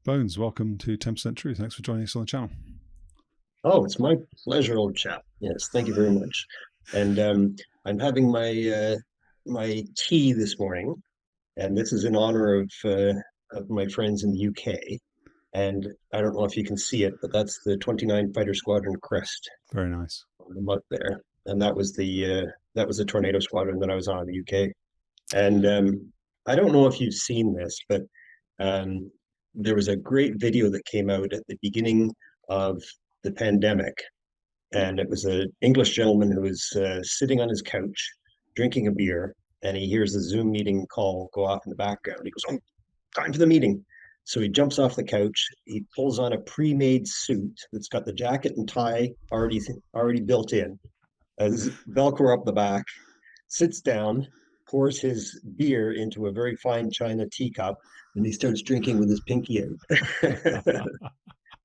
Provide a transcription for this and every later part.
Bones, welcome to 10% Truth. Thanks for joining us on the channel. Oh, it's my pleasure, old chap. Yes, thank you very much. And I'm having my tea this morning, and this is in honor of my friends in the UK. And I don't know if you can see it, but that's the 29 Fighter Squadron crest Very nice. on the mug there. And that was the Tornado Squadron that I was on in the UK. And I don't know if you've seen this, but um, there was a great video that came out at the beginning of the pandemic, and it was an English gentleman who was sitting on his couch drinking a beer, and he hears the Zoom meeting call go off in the background. He goes, "Oh, time for the meeting." So he jumps off the couch. He pulls on a pre-made suit that's got the jacket and tie already built in, Velcro up the back, sits down, pours his beer into a very fine china teacup, and he starts drinking with his pinky out.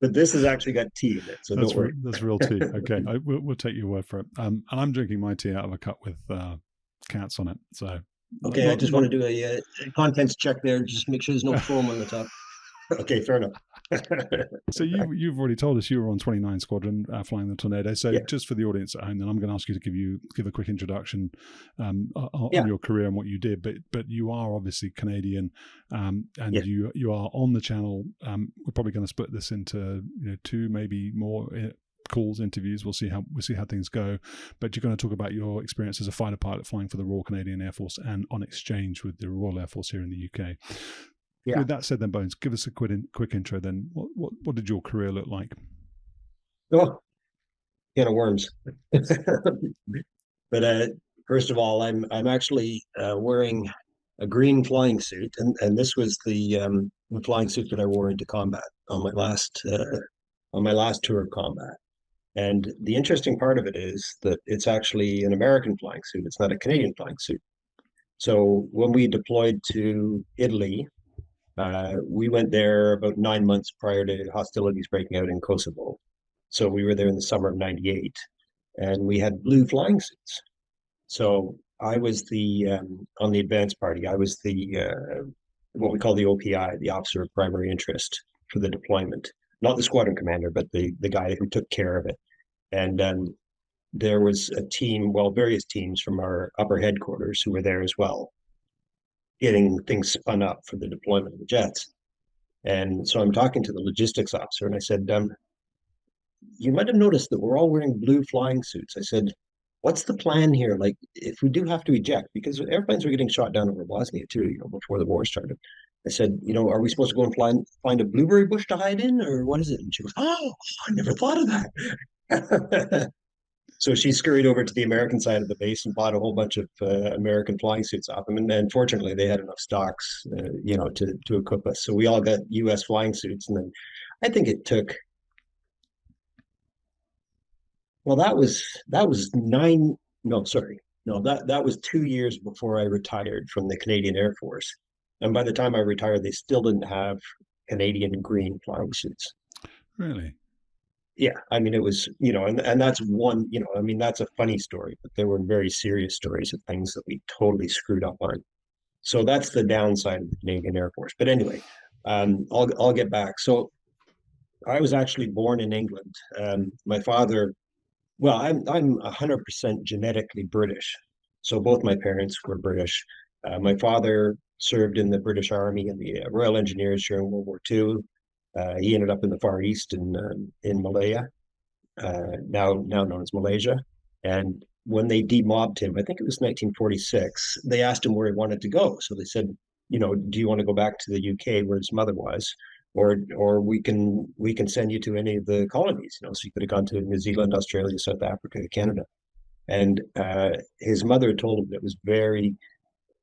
But this has actually got tea in it, so don't worry. That's real tea. Okay, we'll take your word for it. And I'm drinking my tea out of a cup with cats on it. So okay, I just want to do a contents check there, just make sure there's no foam on the top. Okay, fair enough. So you've already told us you were on 29 Squadron flying the Tornado. So just for the audience at home, then I'm going to ask you to give a quick introduction on your career and what you did. But you are obviously Canadian, and you are on the channel. We're probably going to split this into two, maybe more calls, interviews. We'll see how things go. But you're going to talk about your experience as a fighter pilot flying for the Royal Canadian Air Force and on exchange with the Royal Air Force here in the UK. Yeah. With that said, then Bones, give us a quick intro. Then, what did your career look like? Oh, can of worms. But first of all, I'm actually wearing a green flying suit, and this was the flying suit that I wore into combat on my last tour of combat. And the interesting part of it is that it's actually an American flying suit. It's not a Canadian flying suit. So when we deployed to Italy, we went there about 9 months prior to hostilities breaking out in Kosovo. So we were there in the summer of '98, and we had blue flying suits. So I was on the advanced party, I was what we call the OPI, the Officer of Primary Interest for the deployment. Not the squadron commander, but the guy who took care of it. And there was a team, various teams from our upper headquarters who were there as well, getting things spun up for the deployment of the jets. And so I'm talking to the logistics officer, and I said, you might have noticed that we're all wearing blue flying suits. I said, what's the plan here? Like, if we do have to eject, because airplanes were getting shot down over Bosnia too, before the war started. I said, are we supposed to go and find a blueberry bush to hide in, or what is it? And she goes, oh, I never thought of that. So she scurried over to the American side of the base and bought a whole bunch of American flying suits off them. And fortunately, they had enough stocks, to equip us. So we all got U.S. flying suits. And then I think it took, that was that was 2 years before I retired from the Canadian Air Force. And by the time I retired, they still didn't have Canadian green flying suits. Really? Yeah, I mean, it was, and that's one, that's a funny story, but there were very serious stories of things that we totally screwed up on. So that's the downside of the Canadian Air Force. But anyway, I'll get back. So I was actually born in England. My father, I'm 100% genetically British. So both my parents were British. My father served in the British Army and the Royal Engineers during World War II. He ended up in the Far East in Malaya, now known as Malaysia. And when they demobbed him, I think it was 1946, they asked him where he wanted to go. So they said, do you want to go back to the UK where his mother was, or we can send you to any of the colonies. So he could have gone to New Zealand, Australia, South Africa, Canada. And his mother told him that it was very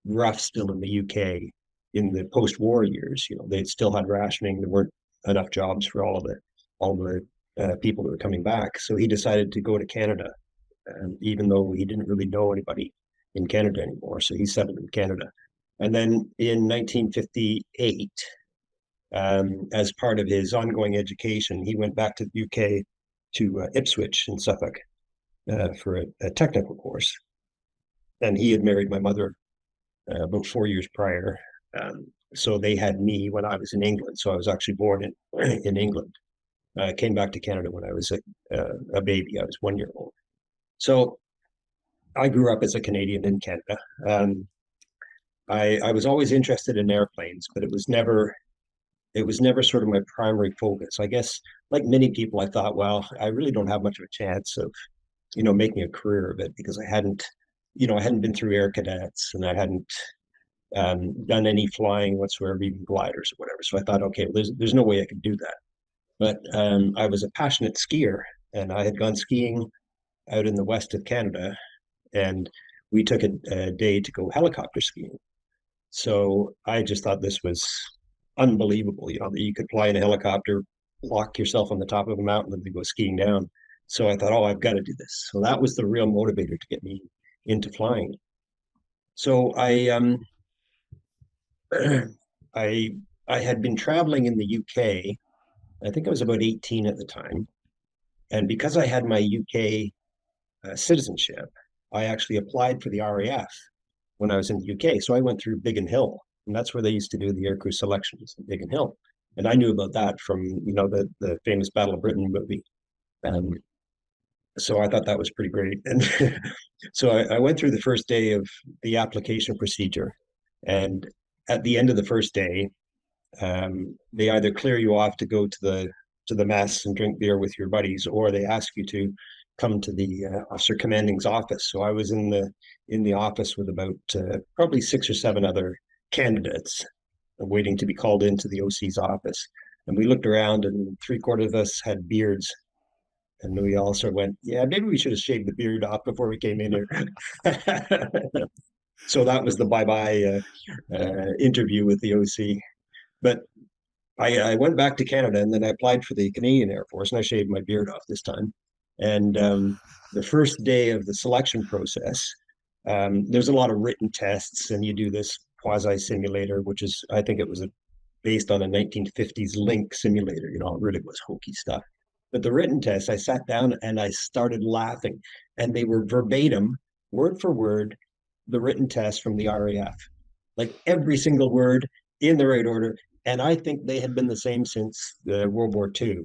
rough still in the UK in the post-war years. They still had rationing. There weren't enough jobs for all the people that were coming back. So he decided to go to Canada, even though he didn't really know anybody in Canada anymore. So he settled in Canada. And then in 1958, as part of his ongoing education, he went back to the UK to Ipswich in Suffolk for a technical course. And he had married my mother about 4 years prior. So they had me when I was in England. So I was actually born in England. I came back to Canada when I was a baby. I was 1 year old. So I grew up as a Canadian in Canada. I was always interested in airplanes, but it was never sort of my primary focus. I guess, like many people, I thought, well, I really don't have much of a chance of, making a career of it because I hadn't been through air cadets and I hadn't done any flying whatsoever, even gliders or whatever. So I thought, okay, well, there's no way I could do that. But I was a passionate skier, and I had gone skiing out in the west of Canada, and we took a day to go helicopter skiing. So I just thought this was unbelievable, that you could fly in a helicopter, lock yourself on the top of a mountain, and then go skiing down. So I thought, oh, I've got to do this. So that was the real motivator to get me into flying. So I I had been traveling in the UK. I think I was about 18 at the time. And because I had my UK citizenship, I actually applied for the RAF when I was in the UK. So I went through Biggin Hill, and that's where they used to do the aircrew selections in Biggin Hill. And I knew about that from, the famous Battle of Britain movie. So I thought that was pretty great. And so I went through the first day of the application procedure. And at the end of the first day, they either clear you off to go to the mess and drink beer with your buddies, or they ask you to come to the officer commanding's office. So I was in the office with about probably 6 or 7 other candidates waiting to be called into the OC's office. And we looked around, and 3/4 of us had beards. And we all sort of went, yeah, maybe we should have shaved the beard off before we came in here. So that was the bye-bye interview with the OC. But I went back to Canada, and then I applied for the Canadian Air Force, and I shaved my beard off this time. And the first day of the selection process, there's a lot of written tests, and you do this quasi simulator, which is, I think it was based on a 1950s Link simulator. It really was hokey stuff. But the written test, I sat down and I started laughing, and they were verbatim, word for word, the written test from the RAF, like every single word in the right order. And I think they had been the same since World War II.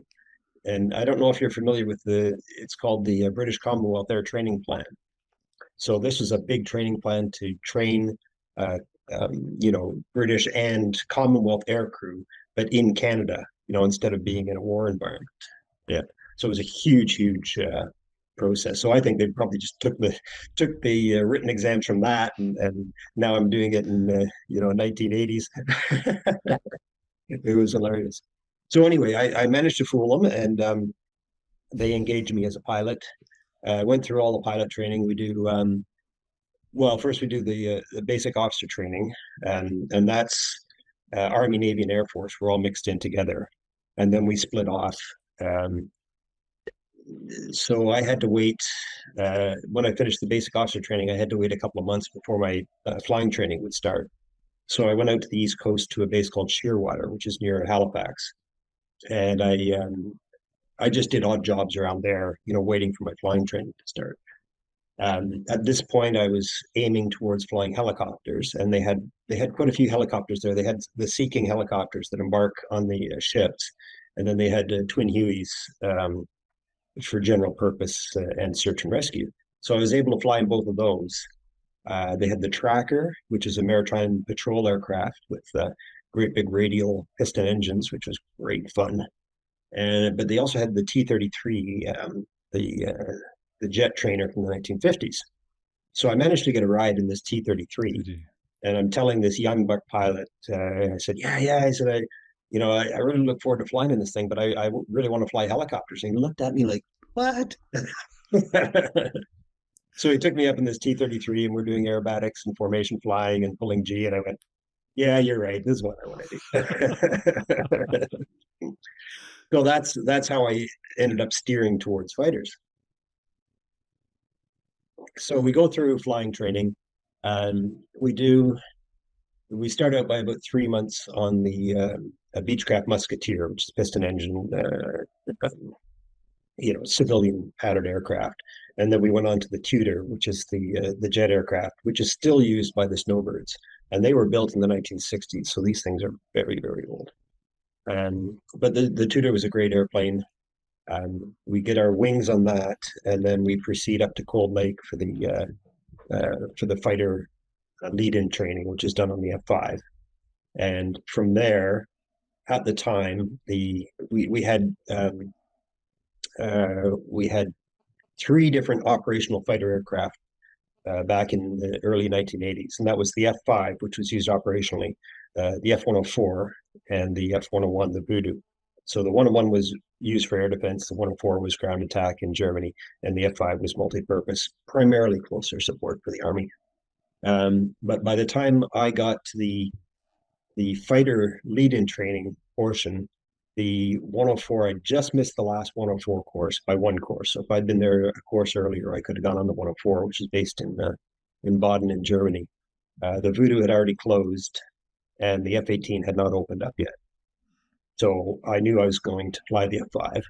And I don't know if you're familiar with it's called the British Commonwealth Air Training Plan. So this is a big training plan to train, British and Commonwealth air crew, but in Canada, instead of being in a war environment. Yeah. So it was a huge process. So I think they probably just took the written exams from that, and now I'm doing it in 1980s. It was hilarious. So anyway, I managed to fool them, and they engaged me as a pilot. I went through all the pilot training. We do first we do the basic officer training, and that's Army, Navy, and Air Force. We're all mixed in together, and then we split off. So I had to wait, when I finished the basic officer training, I had to wait a couple of months before my flying training would start. So I went out to the East Coast to a base called Shearwater, which is near Halifax. And I just did odd jobs around there, waiting for my flying training to start. At this point, I was aiming towards flying helicopters, and they had quite a few helicopters there. They had the Sea King helicopters that embark on the ships, and then they had twin Hueys for general purpose and search and rescue. So I was able to fly in both of those. They had the Tracker, which is a maritime patrol aircraft with great big radial piston engines, which was great fun. But they also had the T-33, the jet trainer from the 1950s. So I managed to get a ride in this T-33, and I'm telling this young buck pilot, I said, yeah. I said, I really look forward to flying in this thing, but I really want to fly helicopters. And he looked at me like, what? So he took me up in this T-33, and we're doing aerobatics and formation flying and pulling G. And I went, yeah, you're right. This is what I want to do. So that's how I ended up steering towards fighters. So we go through flying training, and we start out by about 3 months on the Beechcraft Musketeer, which is piston engine, civilian patterned aircraft. And then we went on to the Tudor, which is the jet aircraft, which is still used by the snowbirds. and they were built in the 1960s. So these things are very, very old. But the Tudor was a great airplane. We get our wings on that, and then we proceed up to Cold Lake for the fighter lead-in training, which is done on the F-5. And from there, at the time, we had three different operational fighter aircraft back in the early 1980s, and that was the F-5, which was used operationally, the F-104, and the F-101, the Voodoo. So the 101 was used for air defense, the 104 was ground attack in Germany, and the F-5 was multi-purpose, primarily close air support for the Army. But by the time I got to the fighter lead-in training portion, the 104, I just missed the last 104 course by one course. So if I'd been there a course earlier, I could have gone on the 104, which is based in Baden in Germany. The Voodoo had already closed, and the F-18 had not opened up yet. So I knew I was going to fly the F-5.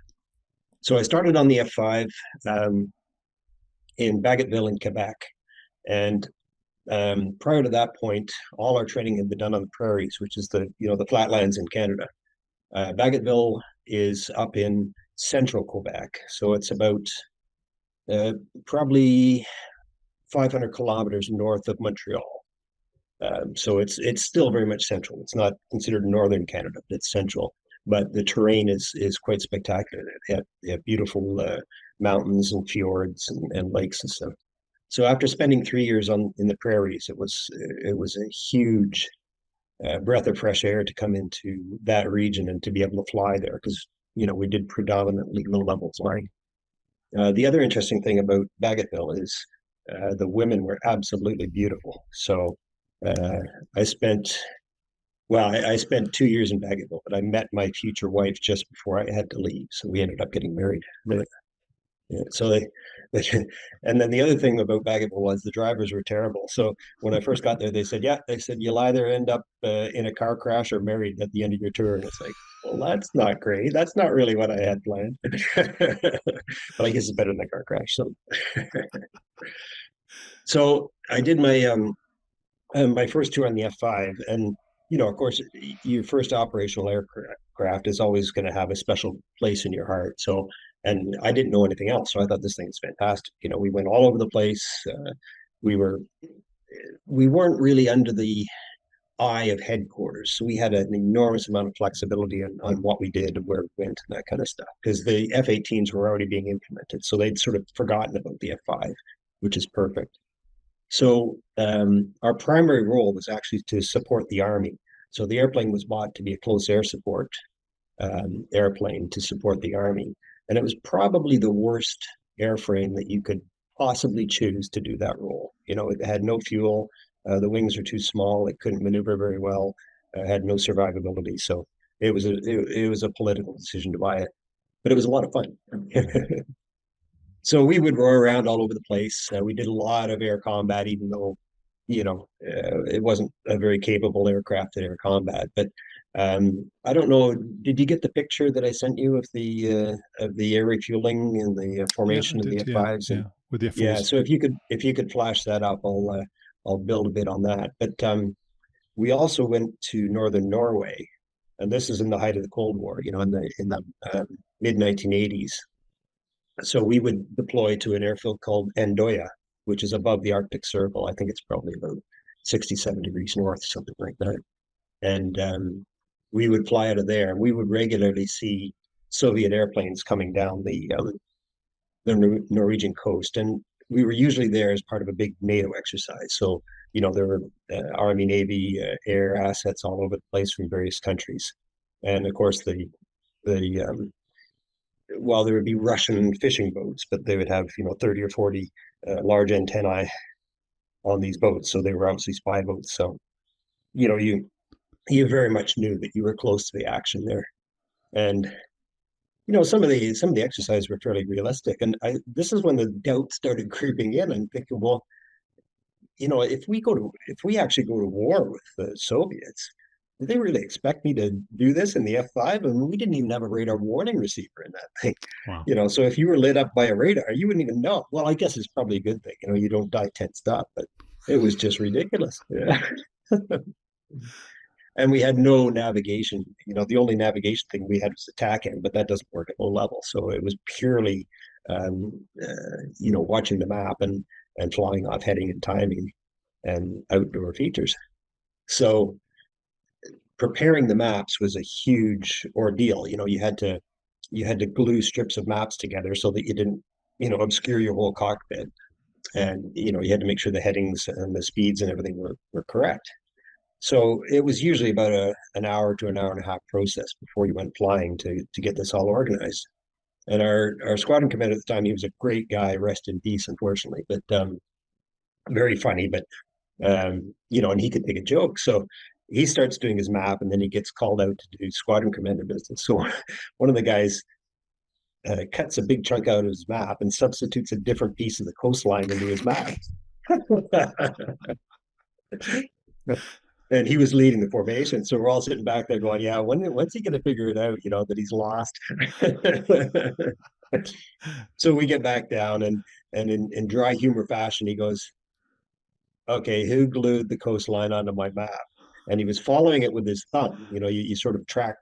So I started on the F-5 in Bagotville in Quebec. And prior to that point, all our training had been done on the prairies, which is the flatlands in Canada. Bagotville is up in central Quebec. So it's about probably 500 kilometers north of Montreal. So it's still very much central. It's not considered northern Canada, but it's central. But the terrain is quite spectacular. They have beautiful mountains and fjords and lakes and stuff. So after spending 3 years in the prairies, it was a huge breath of fresh air to come into that region and to be able to fly there, because we did predominantly low-level flying. The other interesting thing about Bagotville is the women were absolutely beautiful. So I spent 2 years in Bagotville, but I met my future wife just before I had to leave. So we ended up getting married. Yeah, so and then the other thing about Bagotville was the drivers were terrible. So when I first got there, they said you'll either end up in a car crash or married at the end of your tour. And it's like, well, that's not great. That's not really what I had planned. But I guess it's better than a car crash. So I did my first tour on the F-5, and of course, your first operational aircraft is always going to have a special place in your heart. So, and I didn't know anything else, so I thought this thing is fantastic. We went all over the place. We weren't really under the eye of headquarters, so we had an enormous amount of flexibility on what we did and where we went and that kind of stuff, because the F-18s were already being implemented, so they'd sort of forgotten about the F-5, which is perfect. So our primary role was actually to support the Army. So the airplane was bought to be a close air support airplane to support the Army. And it was probably the worst airframe that you could possibly choose to do that role. It had no fuel. The wings were too small. It couldn't maneuver very well. Had no survivability. So it was a political decision to buy it. But it was a lot of fun. So we would roar around all over the place. We did a lot of air combat, even though, it wasn't a very capable aircraft at air combat. But I don't know. Did you get the picture that I sent you of the air refueling and the formation of the F-5s? Yeah, with the F-4s. Yeah. So if you could flash that up, I'll build a bit on that. But we also went to northern Norway, and this is in the height of the Cold War. In the mid 1980s. So we would deploy to an airfield called Andoya, which is above the Arctic Circle. I think it's probably about 67 degrees north, something like that. And we would fly out of there, and we would regularly see Soviet airplanes coming down the Norwegian coast. And we were usually there as part of a big NATO exercise. So, there were Army, Navy, air assets all over the place from various countries. And of course, well, there would be Russian fishing boats, but they would have 30 or 40 large antennae on these boats, so they were obviously spy boats. So you very much knew that you were close to the action there. And some of the exercises were fairly realistic, and this is when the doubt started creeping in and thinking, well, if we actually go to war with the Soviets, did they really expect me to do this in the F-5? And we didn't even have a radar warning receiver in that thing. Wow. So if you were lit up by a radar, you wouldn't even know. Well, I guess it's probably a good thing. You don't die tensed up, but it was just ridiculous. Yeah. And we had no navigation. The only navigation thing we had was the TACAN, but that doesn't work at low level. So it was purely, watching the map and flying off heading and timing and outdoor features. So preparing the maps was a huge ordeal. You had to glue strips of maps together so that you didn't, obscure your whole cockpit. And, you had to make sure the headings and the speeds and everything were correct. So it was usually about an hour to an hour and a half process before you went flying to get this all organized. And our squadron commander at the time, he was a great guy, rest in peace, unfortunately, but very funny, but and he could take a joke. So he starts doing his map, and then he gets called out to do squadron commander business. So one of the guys cuts a big chunk out of his map and substitutes a different piece of the coastline into his map. And he was leading the formation. So we're all sitting back there going, yeah, when's he going to figure it out, that he's lost? So we get back down, and in dry humor fashion, he goes, okay, who glued the coastline onto my map? And he was following it with his thumb. You sort of track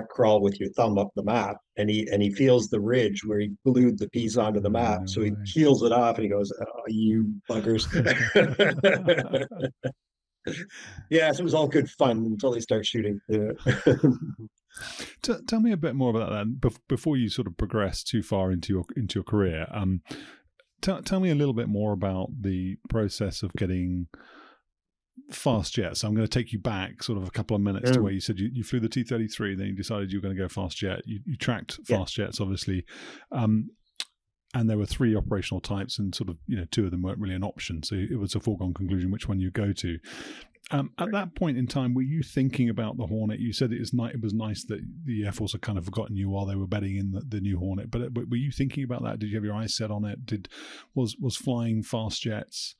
crawl with your thumb up the map, and he feels the ridge where he glued the piece onto the map. No so way. he peels it off, and he goes, oh, you buggers. Yeah, so it was all good fun until they start shooting. Tell me a bit more about that before you sort of progress too far into your career. Tell me a little bit more about the process of getting fast jets. So I'm going to take you back sort of a couple of minutes to where you said you flew the T-33, then you decided you were going to go fast jet. You tracked fast jets, obviously. And there were 3 operational types, and sort of, 2 of them weren't really an option. So it was a foregone conclusion which one you go to. At that point in time, were you thinking about the Hornet? You said it was nice that the Air Force had kind of forgotten you while they were betting in the new Hornet. But were you thinking about that? Did you have your eyes set on it? Was flying fast jets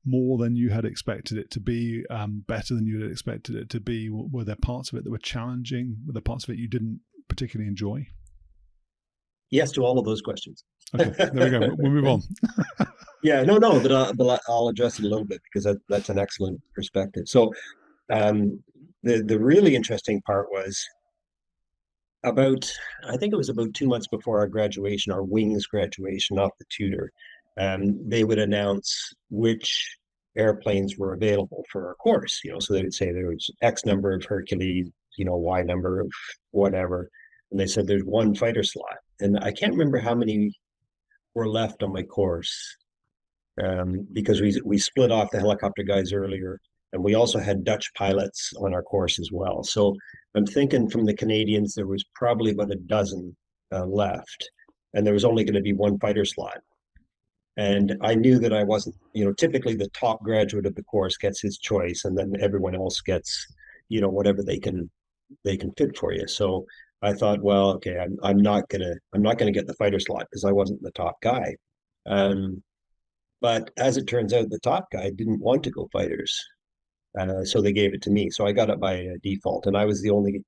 more than you had expected it to be, better than you had expected it to be? Were there parts of it that were challenging? Were there parts of it you didn't particularly enjoy? Yes to all of those questions. Okay, there we go. We'll move on. Yeah, no, but I'll address it a little bit because that's an excellent perspective. So, the really interesting part was I think it was about 2 months before our graduation, our wings graduation off the tutor. They would announce which airplanes were available for our course. So they would say there was X number of Hercules, Y number of whatever, and they said there's 1 fighter slot, and I can't remember how many were left on my course, because we split off the helicopter guys earlier, and we also had Dutch pilots on our course as well. So I'm thinking from the Canadians, there was probably about a dozen left, and there was only going to be 1 fighter slot. And I knew that I wasn't, typically the top graduate of the course gets his choice, and then everyone else gets, whatever they can fit for you. So I thought, well, okay, I'm not gonna get the fighter slot because I wasn't the top guy. But as it turns out, the top guy didn't want to go fighters, so they gave it to me. So I got it by default, and I was the only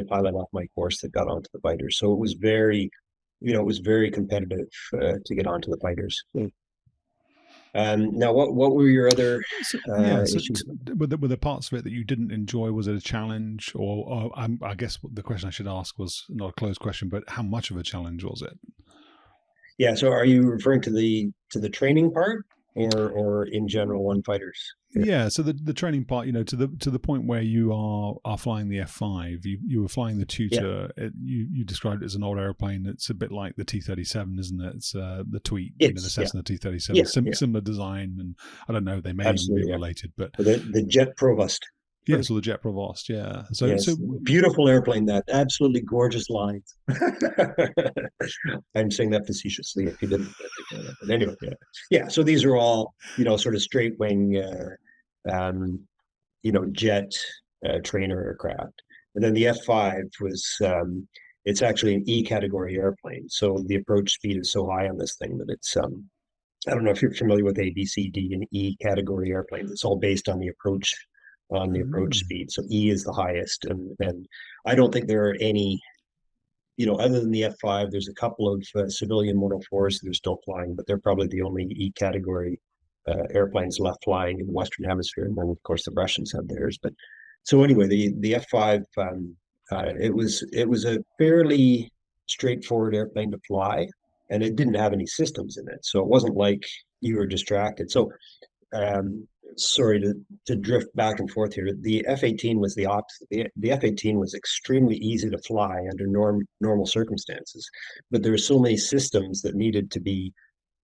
pilot off my course that got onto the fighters. So it was very competitive to get onto the fighters. Now, what were your other issues? Were the parts of it that you didn't enjoy? Was it a challenge, or I guess the question I should ask was not a closed question, but how much of a challenge was it? Yeah. So, are you referring to the training part, or in general on fighters? Yeah, so the training part, to the point where you are flying the F-5, you were flying the tutor. Yeah. You described it as an old airplane. It's a bit like the T-37, isn't it? It's the Tweet, the Cessna T-37, similar design, and I don't know, they may even be related, but the Jet Provost. Yeah, so the Jet Provost, yeah. So, yes, beautiful airplane, that absolutely gorgeous lines. I'm saying that facetiously if you didn't. But anyway, yeah. So these are all, sort of straight wing, jet trainer aircraft. And then the F-5 was, it's actually an E category airplane. So the approach speed is so high on this thing that it's, I don't know if you're familiar with A, B, C, D, and E category airplanes. It's all based on the approach speed. So E is the highest, and I don't think there are any, other than the F-5, there's a couple of civilian Model 4s that are still flying, but they're probably the only E category airplanes left flying in the Western Hemisphere, and then of course the Russians had theirs. But so anyway, the F-5, it was a fairly straightforward airplane to fly, and it didn't have any systems in it, so it wasn't like you were distracted. So sorry to drift back and forth here. The F-18 was the opposite. The F-18 was extremely easy to fly under normal circumstances, but there were so many systems that needed to be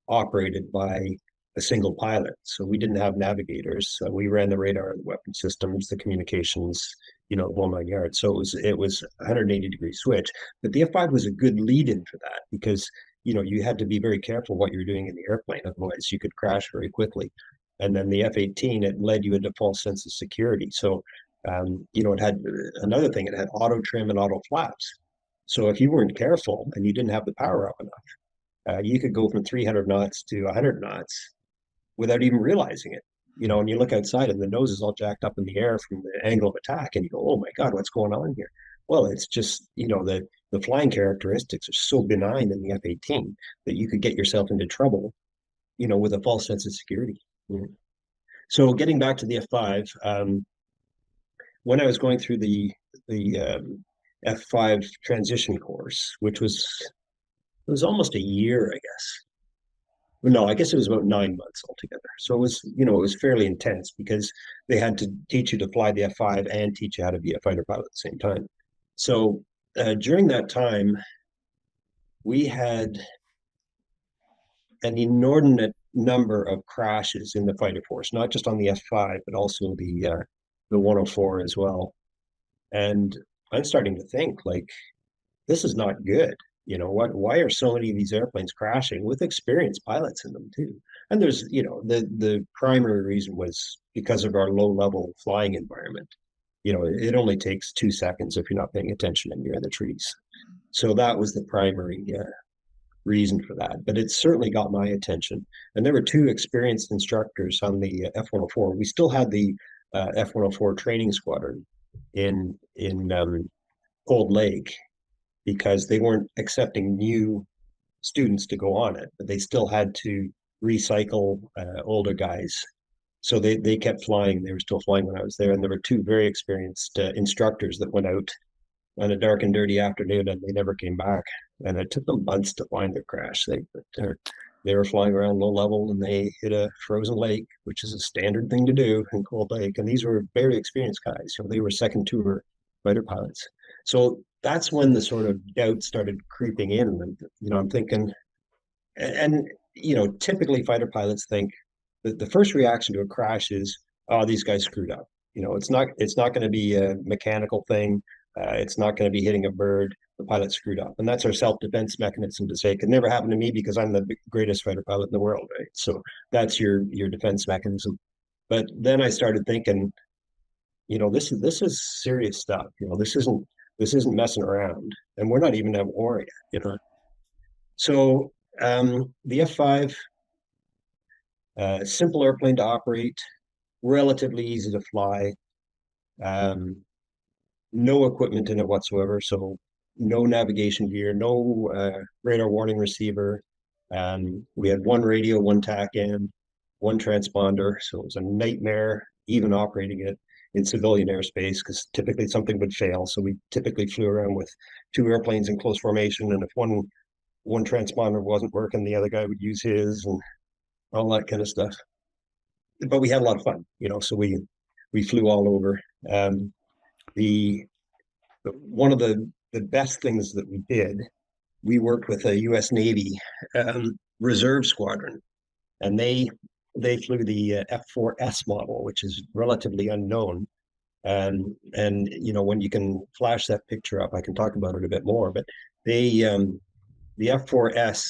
operated by a single pilot. So we didn't have navigators. We ran the radar, the weapon systems, the communications, the whole 9 yards. So it was 180-degree switch. But the F-5 was a good lead-in for that because you had to be very careful what you were doing in the airplane, otherwise you could crash very quickly. And then the F-18, it led you into a false sense of security. So, it had another thing, it had auto trim and auto flaps. So if you weren't careful and you didn't have the power up enough, you could go from 300 knots to 100 knots without even realizing it. And you look outside and the nose is all jacked up in the air from the angle of attack, and you go, oh my God, what's going on here? Well, it's just, the flying characteristics are so benign in the F-18 that you could get yourself into trouble, with a false sense of security. So getting back to the F-5, when I was going through the F-5 transition course, which was almost a year, I guess. No, I guess it was about 9 months altogether. So it was fairly intense because they had to teach you to fly the F-5 and teach you how to be a fighter pilot at the same time. So during that time, we had an inordinate number of crashes in the fighter force, not just on the F-5, but also the 104 as well. And I'm starting to think, like, this is not good. Why are so many of these airplanes crashing with experienced pilots in them too? And there's, the primary reason was because of our low-level flying environment. It only takes 2 seconds if you're not paying attention and you're in the trees. So that was the primary reason for that, but it certainly got my attention. And there were 2 experienced instructors on the F-104. We still had the F-104 training squadron in Cold Lake because they weren't accepting new students to go on it, but they still had to recycle older guys. So they kept flying. They were still flying when I was there, and there were 2 very experienced instructors that went out on a dark and dirty afternoon, and they never came back. And it took them months to find their crash. They were flying around low level, and they hit a frozen lake, which is a standard thing to do in Cold Lake. And these were very experienced guys. They were second tour fighter pilots. So that's when the sort of doubt started creeping in. And, I'm thinking, and typically fighter pilots think that the first reaction to a crash is, oh, these guys screwed up. It's not going to be a mechanical thing. It's not going to be hitting a bird. The pilot screwed up. And that's our self-defense mechanism to say, it could never happen to me because I'm the greatest fighter pilot in the world, right? So that's your defense mechanism. But then I started thinking, this is serious stuff. This isn't messing around. And we're not even at war yet, So the F-5, simple airplane to operate, relatively easy to fly, no equipment in it whatsoever. So no navigation gear, no radar warning receiver. We had 1 radio, 1 TACAN, 1 transponder. So it was a nightmare even operating it in civilian airspace because typically something would fail. So we typically flew around with 2 airplanes in close formation. And if one transponder wasn't working, the other guy would use his and all that kind of stuff. But we had a lot of fun, so we flew all over. One of the best things that we did, we worked with a U.S. Navy reserve squadron, and they flew the F-4S model, which is relatively unknown. And when you can flash that picture up, I can talk about it a bit more. But the F-4S,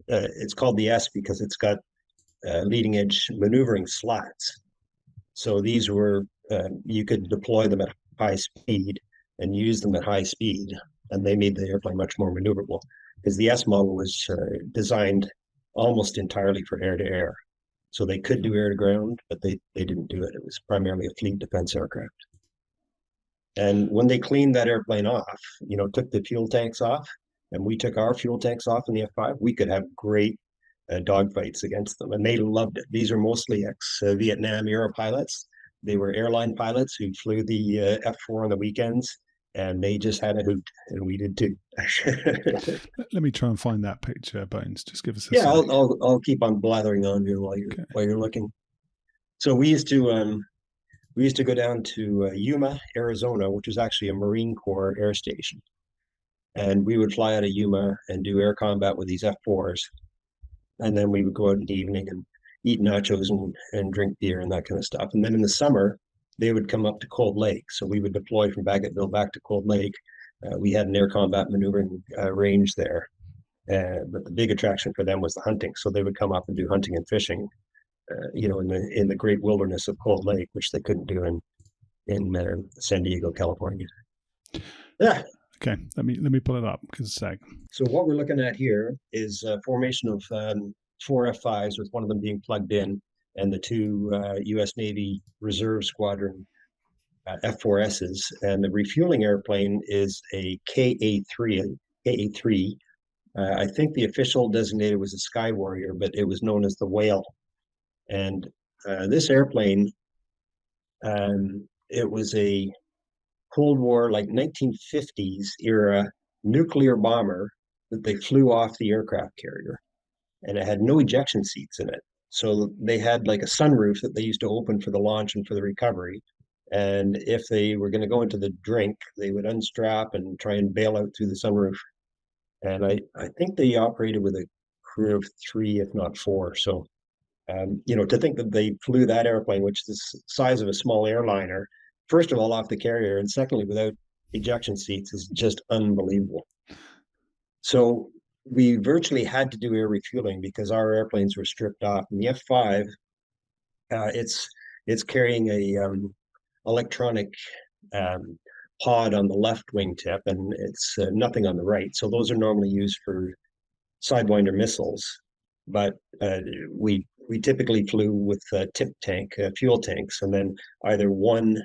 it's called the S because it's got leading edge maneuvering slats. So these were you could deploy them at high speed and use them at high speed, and they made the airplane much more maneuverable because the S model was designed almost entirely for air-to-air. So they could do air-to-ground, but they didn't do it. It was primarily a fleet defense aircraft. And when they cleaned that airplane off, took the fuel tanks off, and we took our fuel tanks off in the F-5, we could have great dogfights against them, and they loved it. These are mostly ex-Vietnam era pilots. They were airline pilots who flew the F-4 on the weekends, and they just had a hoot, and we did too. Let me try and find that picture, Bones. Just give us a Yeah, sec. I'll keep on blathering on here while you're looking. So we used to go down to Yuma, Arizona, which is actually a Marine Corps air station, and we would fly out of Yuma and do air combat with these F-4s, and then we would go out in the evening and eat nachos and drink beer and that kind of stuff. And then in the summer, they would come up to Cold Lake. So we would deploy from Bagottville back to Cold Lake. We had an air combat maneuvering range there. But the big attraction for them was the hunting. So they would come up and do hunting and fishing, in the great wilderness of Cold Lake, which they couldn't do in San Diego, California. Yeah. Okay, let me pull it up because So what we're looking at here is a formation of 4 F-5s, with one of them being plugged in, and the 2 U.S. Navy Reserve Squadron F-4Ss. And the refueling airplane is a Ka-3. I think the official designator was a Sky Warrior, but it was known as the Whale. And this airplane, it was a Cold War, like 1950s era nuclear bomber that they flew off the aircraft carrier, and it had no ejection seats in it. So they had like a sunroof that they used to open for the launch and for the recovery. And if they were going to go into the drink, they would unstrap and try and bail out through the sunroof. And I think they operated with a crew of 3, if not 4. So, to think that they flew that airplane, which is the size of a small airliner, first of all, off the carrier, and secondly, without ejection seats, is just unbelievable. So we virtually had to do air refueling because our airplanes were stripped off. And the F-5, it's carrying a electronic pod on the left wingtip, and it's nothing on the right. So those are normally used for Sidewinder missiles, but we typically flew with tip tank fuel tanks, and then either one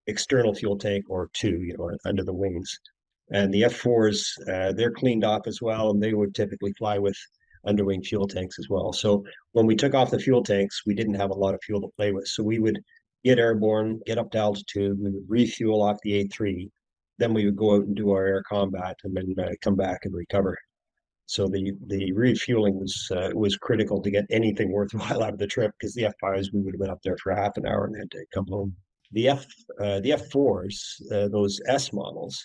external fuel tank or 2, under the wings. And the F-4s, they're cleaned off as well, and they would typically fly with underwing fuel tanks as well. So when we took off the fuel tanks, we didn't have a lot of fuel to play with. So we would get airborne, get up to altitude, we would refuel off the A3, then we would go out and do our air combat, and then come back and recover. So the refueling was critical to get anything worthwhile out of the trip, because the F-5s, we would have been up there for half an hour and had to come home. The F-4s, those S models,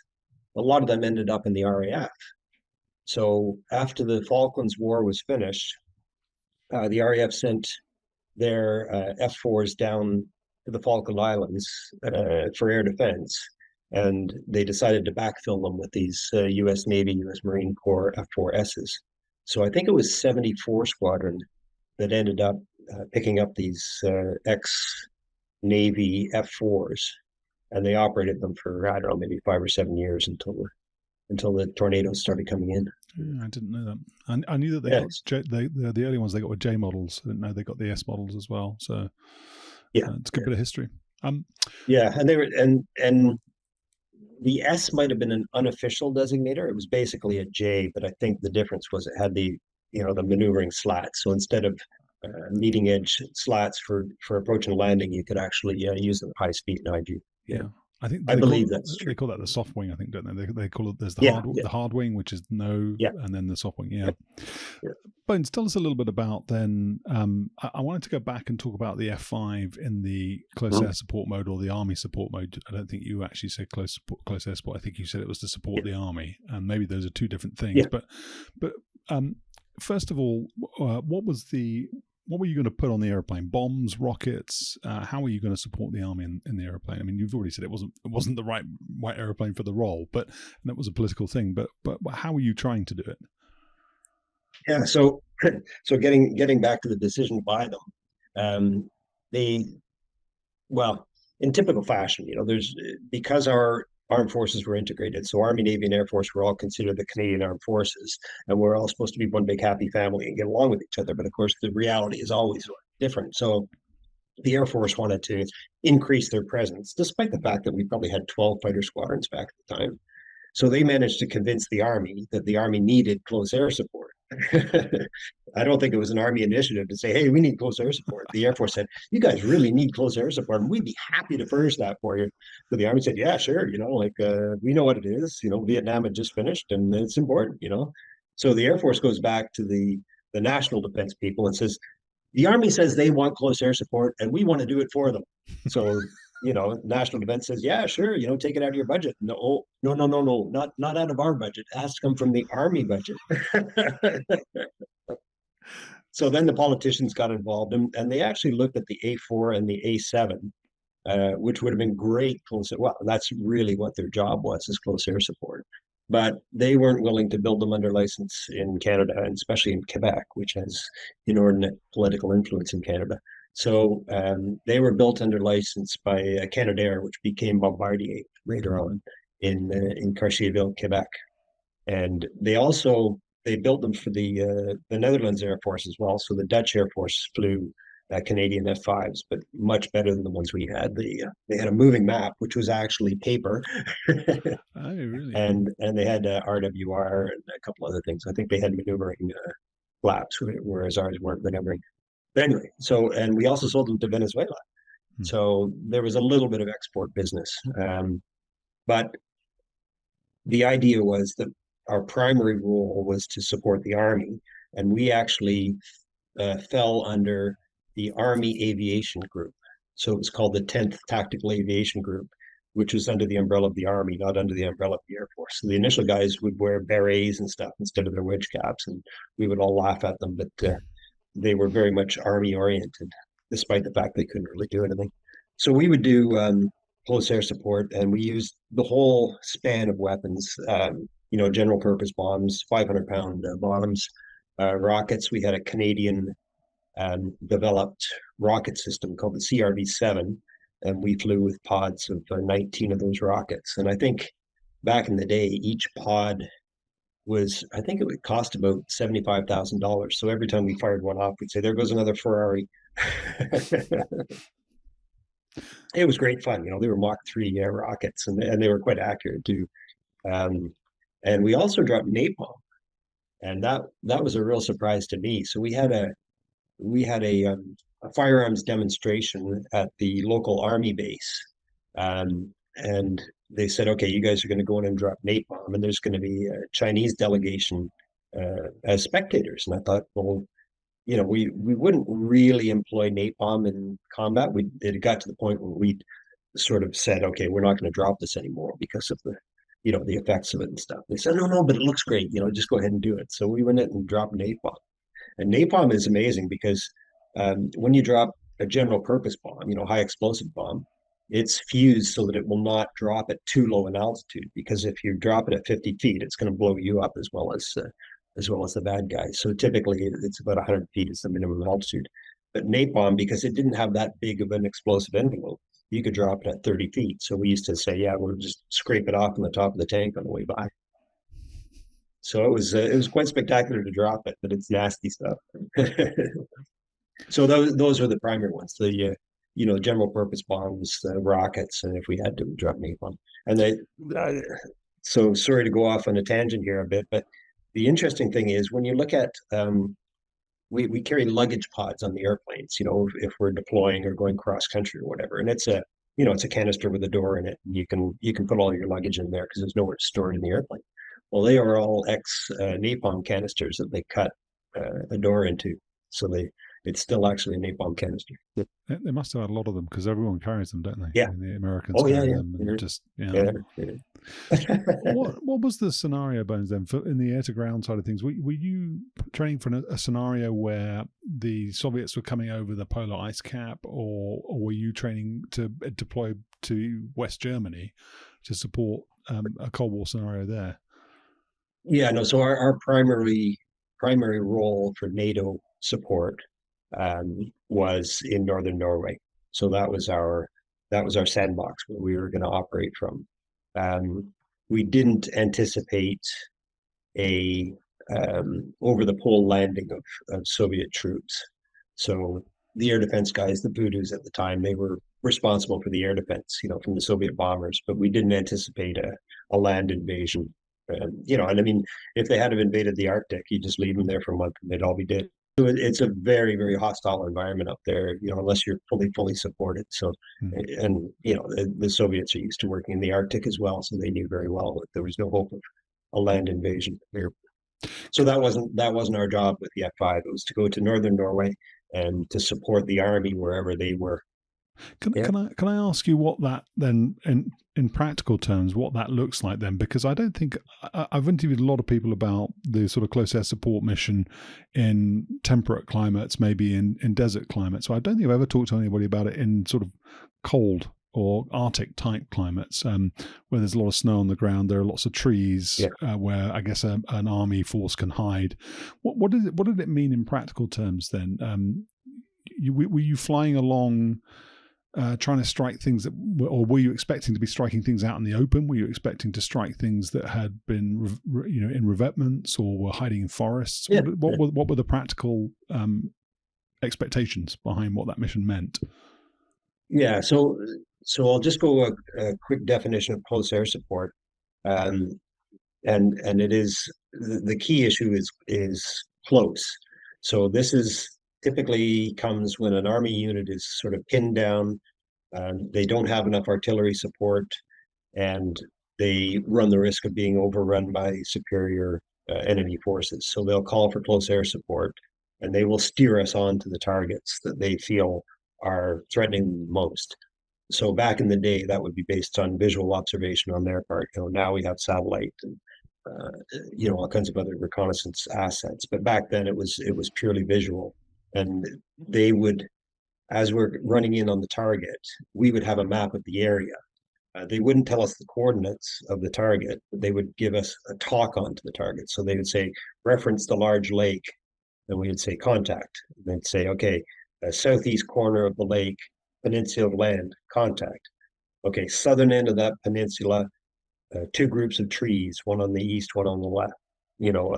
a lot of them ended up in the RAF. So after the Falklands War was finished, the RAF sent their F-4s down to the Falkland Islands for air defense, and they decided to backfill them with these U.S. Navy, U.S. Marine Corps F-4Ss. So I think it was 74 Squadron that ended up picking up these ex-Navy F-4s, and they operated them for, I don't know, maybe 5 or 7 years until the tornadoes started coming in. Yeah, I didn't know that. I knew that they got the early ones they got with J models. I didn't know they got the S models as well. So yeah, it's a good bit of history. Yeah, and they were and the S might have been an unofficial designator. It was basically a J, but I think the difference was it had the maneuvering slats. So instead of leading edge slats for approach and landing, you could actually use them high speed and high G. Yeah. I believe that's true. They call that the soft wing, I think, don't they? They call it, there's the hard wing, which is and then the soft wing. Yeah. Bones, tell us a little bit about then. I wanted to go back and talk about the F-5 in the close air support mode or the Army support mode. I don't think you actually said close air support. I think you said it was to support the Army, and maybe those are two different things. Yeah. But first of all, what were you going to put on the airplane? Bombs, rockets? How were you going to support the Army in the airplane? I mean, you've already said it wasn't the right airplane for the role, and that was a political thing. But how were you trying to do it? Yeah, so getting back to the decision to buy them, in typical fashion, because our armed forces were integrated. So Army, Navy, and Air Force were all considered the Canadian Armed Forces, and we're all supposed to be one big happy family and get along with each other. But of course, the reality is always different. So the Air Force wanted to increase their presence, despite the fact that we probably had 12 fighter squadrons back at the time. So they managed to convince the Army that the Army needed close air support. I don't think it was an Army initiative to say, hey, we need close air support. The Air Force said, you guys really need close air support, and we'd be happy to furnish that for you. So the Army said, yeah, sure. We know what it is. Vietnam had just finished, and it's important. So the Air Force goes back to the national defense people and says, the Army says they want close air support, and we want to do it for them. So national defense says, yeah, sure, take it out of your budget. No, no, no, no, no, not out of our budget. It has to come from the Army budget. So then the politicians got involved, and they actually looked at the A4 and the A7, which would have been great close. Well, that's really what their job was, is close air support. But they weren't willing to build them under license in Canada, and especially in Quebec, which has inordinate political influence in Canada. So they were built under license by Canadair, which became Bombardier later on in Cartierville, Quebec. And they built them for the Netherlands Air Force as well. So the Dutch Air Force flew Canadian F-5s, but much better than the ones we had. They had a moving map, which was actually paper. Oh, really? And they had RWR and a couple other things. I think they had maneuvering flaps, whereas ours weren't maneuvering. But anyway, and we also sold them to Venezuela. So there was a little bit of export business. But the idea was that our primary role was to support the Army, and we actually fell under the Army Aviation Group. So it was called the 10th Tactical Aviation Group, which was under the umbrella of the Army, not under the umbrella of the Air Force. So the initial guys would wear berets and stuff instead of their wedge caps, and we would all laugh at them, but they were very much Army oriented, despite the fact they couldn't really do anything. So we would do close air support, and we used the whole span of weapons, general purpose bombs, 500-pound bottoms, rockets. We had a Canadian developed rocket system called the CRV-7, and we flew with pods of 19 of those rockets. And I think back in the day, each pod I think it would cost about $75,000. So every time we fired one off, we'd say, there goes another Ferrari. It was great fun. They were Mach 3 air rockets, and they were quite accurate too. And we also dropped napalm, and that was a real surprise to me. So we had a firearms demonstration at the local Army base, and they said, okay, you guys are going to go in and drop napalm, and there's going to be a Chinese delegation as spectators. And I thought, well, we wouldn't really employ napalm in combat. It got to the point where we sort of said, okay, we're not going to drop this anymore because of the effects of it and stuff. They said, no, but it looks great. Just go ahead and do it. So we went in and dropped napalm. And napalm is amazing because when you drop a general purpose bomb, high explosive bomb, it's fused so that it will not drop at too low an altitude, because if you drop it at 50 feet, it's going to blow you up as well as the bad guys. So typically it's about 100 feet is the minimum altitude. But napalm, because it didn't have that big of an explosive envelope, you could drop it at 30 feet. So we used to say, yeah, we'll just scrape it off on the top of the tank on the way by. So it was quite spectacular to drop it, but it's nasty stuff. So those are the primary ones, the general purpose bombs, rockets, and if we had to, we drop napalm. And so sorry to go off on a tangent here a bit, but the interesting thing is when you look at we carry luggage pods on the airplanes, if we're deploying or going cross country or whatever, and it's a canister with a door in it, and you can put all your luggage in there because there's nowhere to store it in the airplane. Well, they are all napalm canisters that they cut a door into, so it's still actually a napalm canister. They must have had a lot of them because everyone carries them, don't they? Yeah. And the Americans carry them. And just What was the scenario, Bones, then, in the air-to-ground side of things? Were you training for a scenario where the Soviets were coming over the polar ice cap, or were you training to deploy to West Germany to support a Cold War scenario there? Yeah, no. So our primary role for NATO support was in northern Norway. So that was our sandbox where we were going to operate from. We didn't anticipate a over the pole landing of Soviet troops. So the air defense guys, the Voodoos at the time, they were responsible for the air defense, from the Soviet bombers, but we didn't anticipate a land invasion. You know, and I mean, if they had invaded the Arctic, you just leave them there for a month and they'd all be dead. So it's a very, very hostile environment up there, you know, unless you're fully supported. So, and you know, the Soviets are used to working in the Arctic as well, so they knew very well that there was no hope of a land invasion here. So that wasn't our job with the F-5. It was to go to northern Norway and to support the army wherever they were. Can I ask you what that then in practical terms, what that looks like then? Because I don't think I've interviewed a lot of people about the sort of close air support mission in temperate climates, maybe in desert climates. So I don't think I've ever talked to anybody about it in sort of cold or Arctic type climates, where there's a lot of snow on the ground. There are lots of trees where I guess an army force can hide. What did it mean in practical terms then? Were you flying along? Trying to strike things that, or were you expecting to be striking things out in the open? Were you expecting to strike things that had been, in revetments or were hiding in forests? Yeah. What were the practical expectations behind what that mission meant? Yeah, so I'll just go a quick definition of close air support, and it is the key issue is close. So this is typically comes when an army unit is sort of pinned down, they don't have enough artillery support, and they run the risk of being overrun by superior enemy forces. So they'll call for close air support, and they will steer us on to the targets that they feel are threatening most. So back in the day, that would be based on visual observation on their part. You know, now we have satellite and you know, all kinds of other reconnaissance assets. But back then, it was purely visual. And they would, as we're running in on the target, we would have a map of the area. They wouldn't tell us the coordinates of the target, but they would give us a talk onto the target. So they would say, reference the large lake, and we would say contact. And they'd say, okay, southeast corner of the lake, peninsula of land, contact. Okay, southern end of that peninsula, two groups of trees, one on the east, one on the left. You know,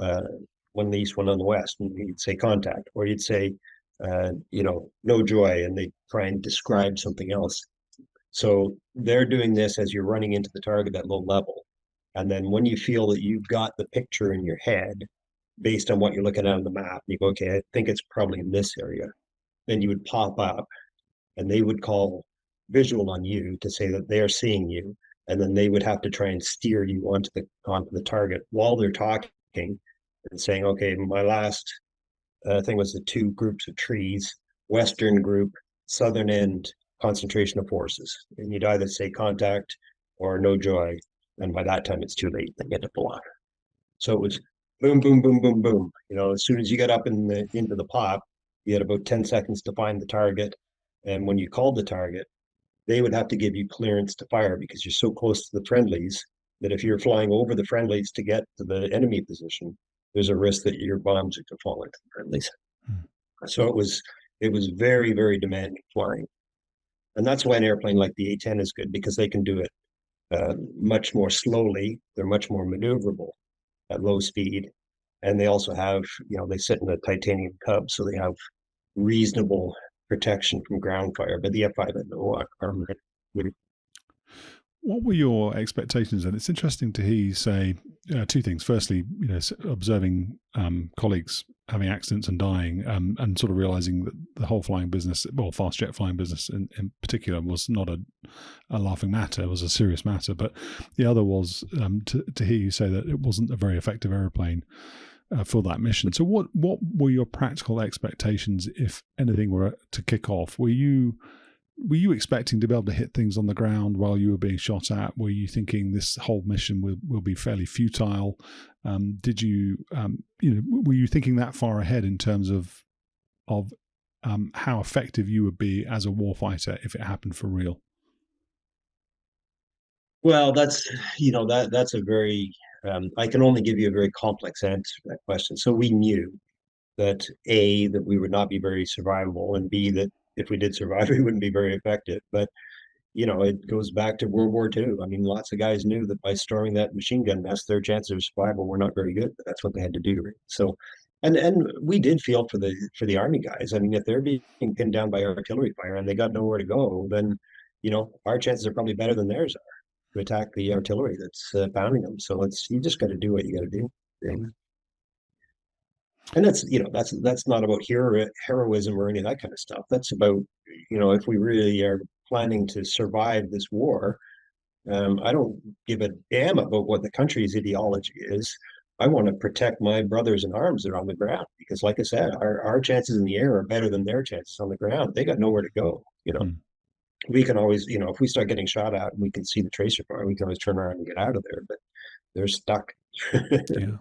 one on the east, one on the west, and you'd say contact, or you'd say, you know, no joy, and they try and describe something else. So they're doing this as you're running into the target at low level. And then when you feel that you've got the picture in your head, based on what you're looking at on the map, you go, okay, I think it's probably in this area. Then you would pop up and they would call visual on you to say that they're seeing you. And then they would have to try and steer you onto the target while they're talking and saying, okay, my last thing was the two groups of trees, western group, southern end, concentration of forces. And you'd either say contact or no joy. And by that time, it's too late. They get to block. So it was boom, boom, boom, boom, boom. You know, as soon as you get up into the pop, you had about 10 seconds to find the target. And when you called the target, they would have to give you clearance to fire because you're so close to the friendlies that if you're flying over the friendlies to get to the enemy position, there's a risk that your bombs are to fall into the friendlies. So it was very, very demanding flying. And that's why an airplane like the A-10 is good, because they can do it much more slowly. They're much more maneuverable at low speed. And they also have, you know, they sit in a titanium cub, so they have reasonable protection from ground fire. But the F-5 had no armor. What were your expectations? And it's interesting to hear you say two things. Firstly, you know, observing colleagues having accidents and dying, and sort of realizing that the whole flying business, well, fast jet flying business in particular, was not a laughing matter. It was a serious matter. But the other was to hear you say that it wasn't a very effective aeroplane for that mission. So what were your practical expectations, if anything were to kick off? Were you expecting to be able to hit things on the ground while you were being shot at? Were you thinking this whole mission will be fairly futile? Did you, were you thinking that far ahead in terms of how effective you would be as a warfighter if it happened for real? Well, that's a very, I can only give you a very complex answer to that question. So we knew that A, that we would not be very survivable, and B, that if we did survive, we wouldn't be very effective. But, you know, it goes back to World War II. I mean, lots of guys knew that by storming that machine gun nest, their chances of survival were not very good, but that's what they had to do. Right? So, and we did feel for the Army guys. I mean, if they're being pinned down by artillery fire and they got nowhere to go, then, you know, our chances are probably better than theirs are. to attack the artillery that's pounding them. So you just got to do what you got to do. And that's, that's not about heroism or any of that kind of stuff. That's about, if we really are planning to survive this war, I don't give a damn about what the country's ideology is. I want to protect my brothers in arms that are on the ground because, like I said, our chances in the air are better than their chances on the ground. They got nowhere to go. We can always, if we start getting shot at and we can see the tracer fire, we can always turn around and get out of there. But they're stuck. Yeah.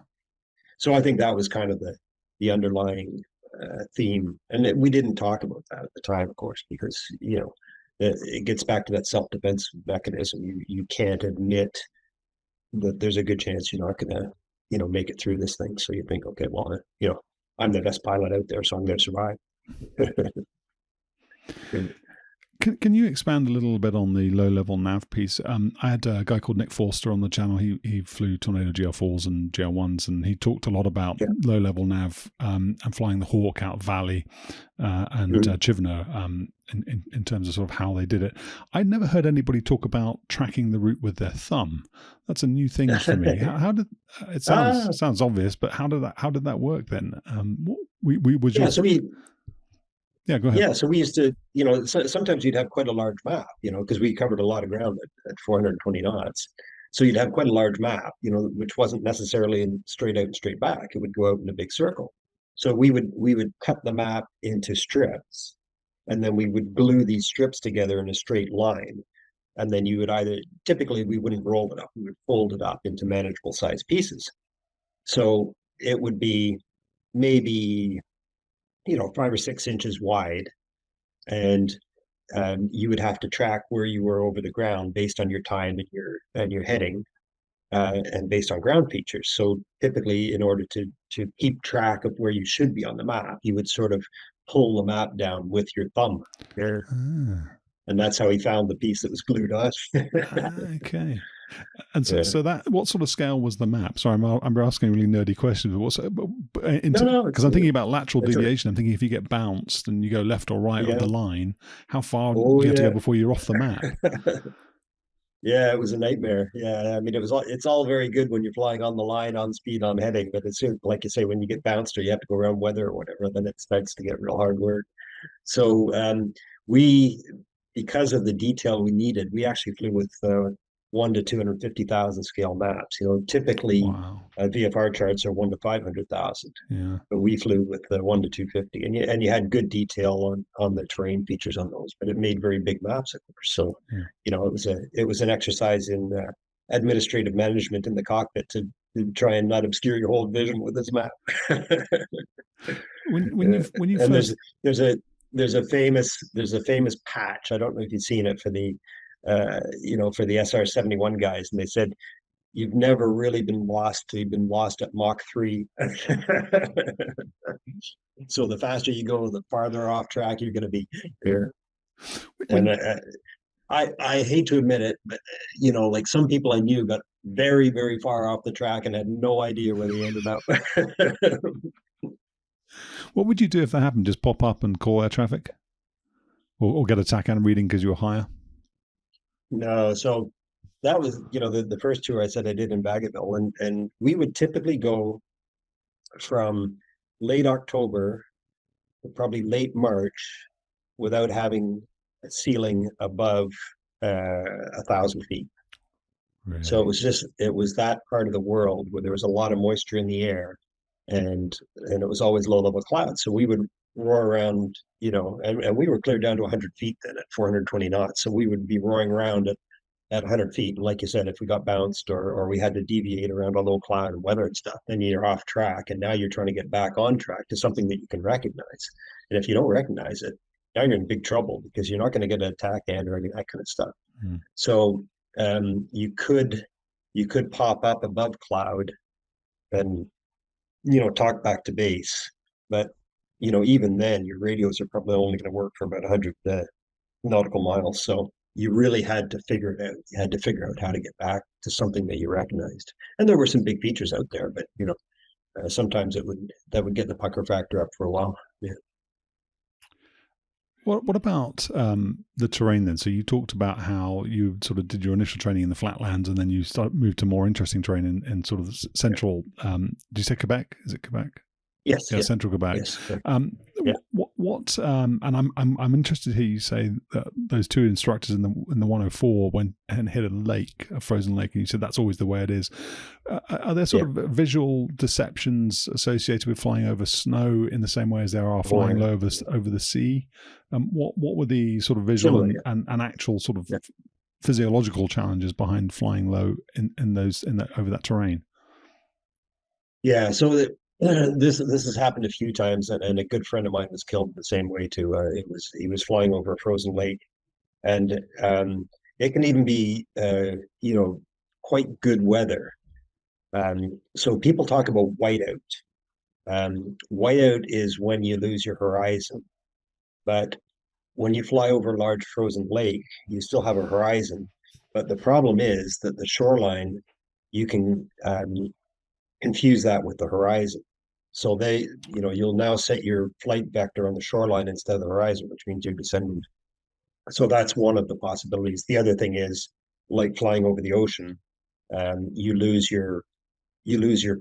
So I think that was kind of the underlying theme, and we didn't talk about that at the time, of course, because it gets back to that self-defense mechanism. You can't admit that there's a good chance you're not going to make it through this thing. So you think, okay, well, I'm the best pilot out there, so I'm going to survive. Can you expand a little bit on the low-level nav piece? I had a guy called Nick Forster on the channel. He flew Tornado GR4s and GR1s, and he talked a lot about low-level nav and flying the Hawk out Valley and Chivno in terms of sort of how they did it. I'd never heard anybody talk about tracking the route with their thumb. That's a new thing for me. How did it sounds obvious, but how did that work then? Yeah, go ahead. Yeah, so we used to, sometimes you'd have quite a large map, because we covered a lot of ground at 420 knots. So you'd have quite a large map, which wasn't necessarily in straight out and straight back. It would go out in a big circle. So we would cut the map into strips, and then we would glue these strips together in a straight line. And then you would typically we wouldn't roll it up, we would fold it up into manageable size pieces. So it would be maybe 5 or 6 inches wide, and you would have to track where you were over the ground based on your time and your heading, and based on ground features. So typically, in order to keep track of where you should be on the map, you would sort of pull the map down with your thumb, and that's how he found the piece that was glued on. Okay. And so that, what sort of scale was the map? Sorry, I'm asking really nerdy questions. Because I'm thinking about lateral deviation. I'm thinking if you get bounced and you go left or right of the line, how far do you have to go before you're off the map? Yeah, it was a nightmare. Yeah, I mean, it's all very good when you're flying on the line, on speed, on heading, but it's like you say, when you get bounced or you have to go around weather or whatever, then it starts to get real hard work. So because of the detail we needed, we actually flew with 1 to 250,000 scale maps. Typically VFR charts are 1 to 500,000. Yeah. But we flew with 1 to 250, and you had good detail on the terrain features on those, but it made very big maps, of course. So it was an exercise in administrative management in the cockpit to try and not obscure your whole vision with this map. when you first... there's a famous patch. I don't know if you've seen it for the for the SR-71 guys, and they said, you've never really been lost till you've been lost at Mach 3. So the faster you go, the farther off track you're going to be here. And I hate to admit it, but like some people I knew got very, very far off the track and had no idea where they ended up. What would you do if that happened? Just pop up and call air traffic, or get a TACAN reading because you were higher? No, so that was, the first tour I said I did in Bagotville, and we would typically go from late October to probably late March without having a ceiling above 1,000 feet. Really? So it was that part of the world where there was a lot of moisture in the air, and it was always low level clouds. So we would roar around, and we were cleared down to 100 feet then at 420 knots. So we would be roaring around at 100 feet. And like you said, if we got bounced or we had to deviate around a low cloud and weather and stuff, then you're off track. And now you're trying to get back on track to something that you can recognize. And if you don't recognize it, now you're in big trouble because you're not going to get an attack end or any of that kind of stuff. Mm. So you could pop up above cloud and, talk back to base. But even then, your radios are probably only going to work for about 100 nautical miles. So you really had to figure it out. You had to figure out how to get back to something that you recognized. And there were some big features out there, but sometimes that would get the pucker factor up for a while. Yeah. What about the terrain then? So you talked about how you sort of did your initial training in the flatlands, and then you moved to more interesting terrain in sort of central. Do you say Quebec? Is it Quebec? Yes. Yeah, central Quebec. Yes. Yeah. And I'm interested to hear you say that those two instructors in the 104 went and hit a frozen lake, and you said that's always the way it is. Are there sort of visual deceptions associated with flying over snow in the same way as there are flying low over the sea? What were the sort of visual and actual sort of physiological challenges behind flying low over that terrain? Yeah, so this has happened a few times, and a good friend of mine was killed the same way too. He was flying over a frozen lake, and it can even be quite good weather. So people talk about whiteout. Whiteout is when you lose your horizon, but when you fly over a large frozen lake, you still have a horizon. But the problem is that the shoreline, you can confuse that with the horizon. So you'll now set your flight vector on the shoreline instead of the horizon, which means you're descending. So that's one of the possibilities. The other thing is, like flying over the ocean, you lose your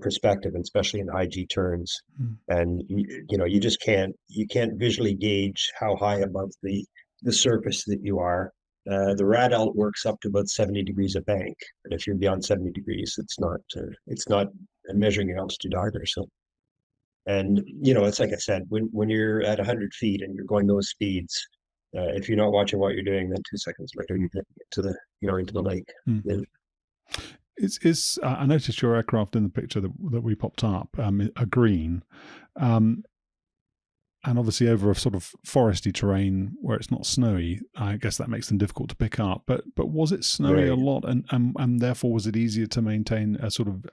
perspective, especially in high G turns, and you just can't visually gauge how high above the surface that you are. The rad alt works up to about 70 degrees a bank, but if you're beyond 70 degrees, it's not measuring your altitude either. So, and it's like I said, when you're at 100 feet and you're going those speeds, if you're not watching what you're doing, then 2 seconds later you get to the into the lake. I noticed your aircraft in the picture that we popped up, a green, and obviously over a sort of foresty terrain where it's not snowy. I guess that makes them difficult to pick up. But was it snowy a lot, and therefore was it easier to maintain a sort of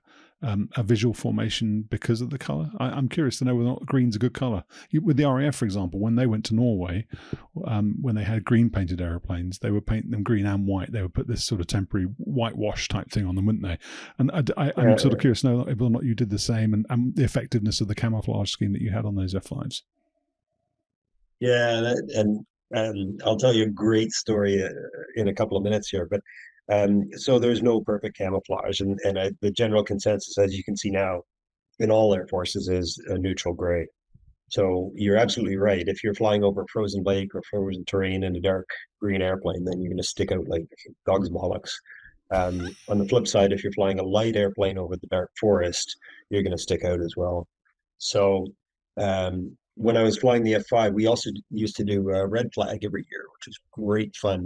a visual formation because of the colour? I'm curious to know whether or not green's a good colour. With the RAF, for example, when they went to Norway, when they had green painted aeroplanes, they would paint them green and white. They would put this sort of temporary whitewash type thing on them, wouldn't they? And I'm sort of curious to know whether or not you did the same, and the effectiveness of the camouflage scheme that you had on those F5s. Yeah, and I'll tell you a great story in a couple of minutes here. But so there's no perfect camouflage, and the general consensus, as you can see now, in all air forces, is a neutral gray. So you're absolutely right. If you're flying over a frozen lake or frozen terrain in a dark green airplane, then you're going to stick out like dog's bollocks. On the flip side, if you're flying a light airplane over the dark forest, you're going to stick out as well. So when I was flying the F5, we also used to do a red flag every year, which was great fun.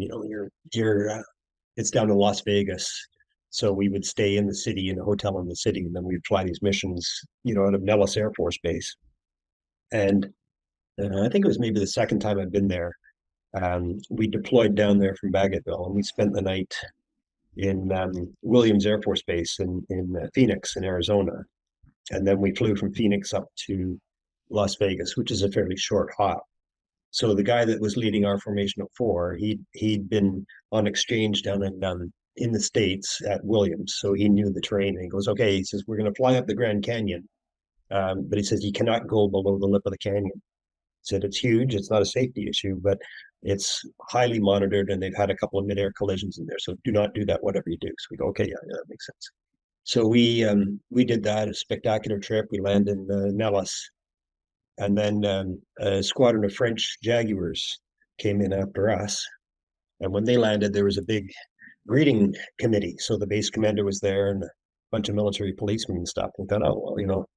It's down in Las Vegas, so we would stay in the city, in a hotel in the city, and then we'd fly these missions, out of Nellis Air Force Base. And I think it was maybe the second time I've been there. We deployed down there from Bagotville, and we spent the night in Williams Air Force Base in Phoenix, in Arizona. And then we flew from Phoenix up to Las Vegas, which is a fairly short hop. So the guy that was leading our Formation 04, he'd been on exchange down in the States at Williams, so he knew the terrain. And he goes, okay, he says, we're going to fly up the Grand Canyon, but he says you cannot go below the lip of the canyon. He said it's huge, it's not a safety issue, but it's highly monitored, and they've had a couple of mid-air collisions in there, so do not do that, whatever you do. So we go, okay, yeah, that makes sense. So we did that, a spectacular trip. We landed in Nellis. And then a squadron of French Jaguars came in after us. And when they landed, there was a big greeting committee. So the base commander was there and a bunch of military policemen and stuff. And thought, oh, well,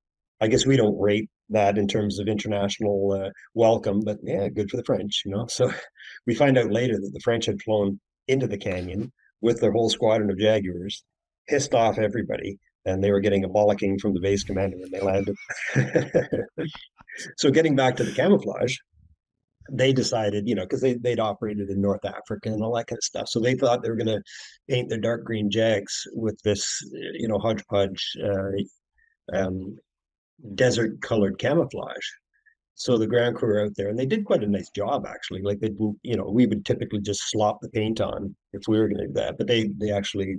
I guess we don't rate that in terms of international welcome, but yeah, good for the French, So we find out later that the French had flown into the canyon with their whole squadron of Jaguars, pissed off everybody, and they were getting a bollocking from the base commander when they landed. So getting back to the camouflage, they decided, because they'd operated in North Africa and all that kind of stuff. So they thought they were going to paint their dark green Jags with this, hodgepodge desert colored camouflage. So the ground crew were out there, and they did quite a nice job, actually. Like, they didn't, we would typically just slop the paint on if we were going to do that, but they actually,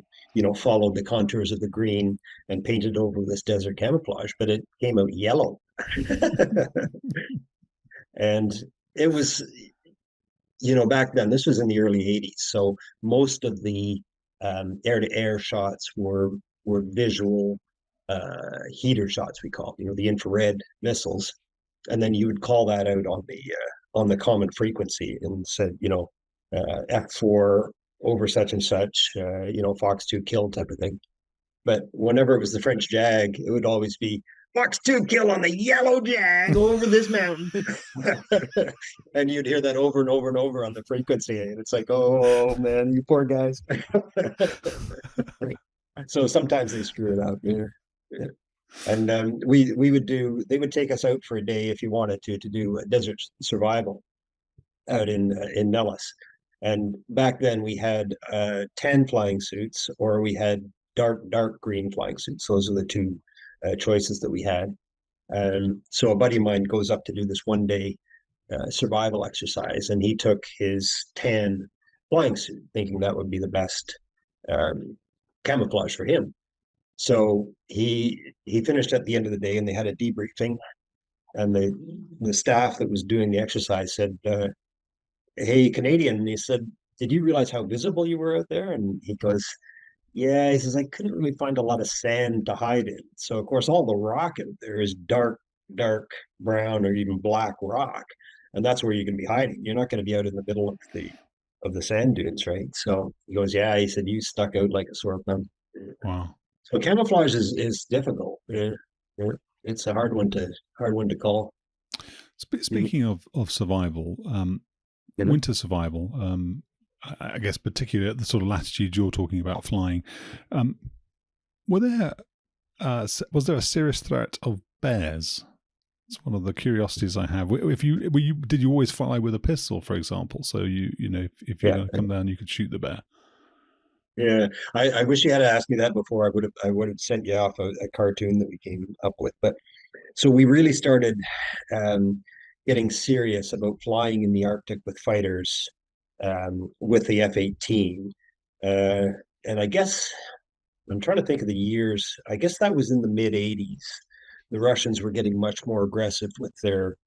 followed the contours of the green and painted over this desert camouflage, but it came out yellow. And it was, back then, this was in the early 80s. So most of the air-to-air shots were visual heater shots, we call them, the infrared missiles. And then you would call that out on the common frequency and said, F4 over such and such, Fox 2 kill type of thing. But whenever it was the French Jag, it would always be Fox 2 kill on the yellow Jag over this mountain. And you'd hear that over and over and over on the frequency. And it's like, oh man, you poor guys. So sometimes they screw it up. Yeah. And they would take us out for a day if you wanted to do desert survival out in Nellis. And back then we had tan flying suits, or we had dark green flying suits. Those are the two choices that we had. So a buddy of mine goes up to do this 1 day survival exercise, and he took his tan flying suit, thinking that would be the best camouflage for him. So he finished at the end of the day, and they had a debriefing, and the staff that was doing the exercise said, "Hey, Canadian," and he said, "Did you realize how visible you were out there?" And he goes, "Yeah," he says, "I couldn't really find a lot of sand to hide in." So of course all the rock out there is dark brown or even black rock, and that's where you're going to be hiding. You're not going to be out in the middle of the sand dunes, right? So he goes, "Yeah," he said, "You stuck out like a sore thumb." Wow. So camouflage is difficult. It's a hard one to call. Speaking of survival, winter survival, I guess particularly at the sort of latitude you're talking about flying, was there a serious threat of bears? It's one of the curiosities I have. Did you always fly with a pistol, for example? So if you're going to come down, you could shoot the bear. Yeah, I wish you had asked me that before. I would have sent you off a cartoon that we came up with. But so we really started getting serious about flying in the Arctic with fighters with the F-18. And I guess I'm trying to think of the years. I guess that was in the mid 80s. The Russians were getting much more aggressive with their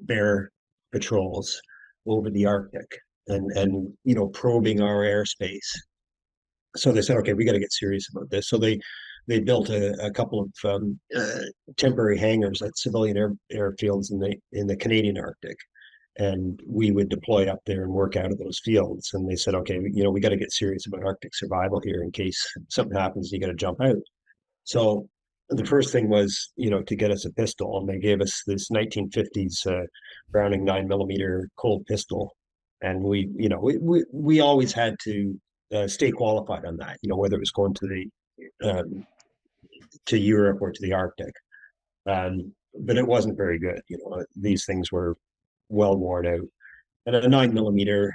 bear patrols over the Arctic and probing our airspace. So they said, okay, we got to get serious about this. So they built a couple of temporary hangars at civilian airfields in the Canadian Arctic, and we would deploy up there and work out of those fields. And they said, okay, we got to get serious about Arctic survival here in case something happens. You got to jump out. So the first thing was, to get us a pistol, and they gave us this 1950s Browning 9mm Colt pistol, and we always had to stay qualified on that, whether it was going to Europe or to the Arctic. But it wasn't very good. These things were well worn out. And at a 9mm,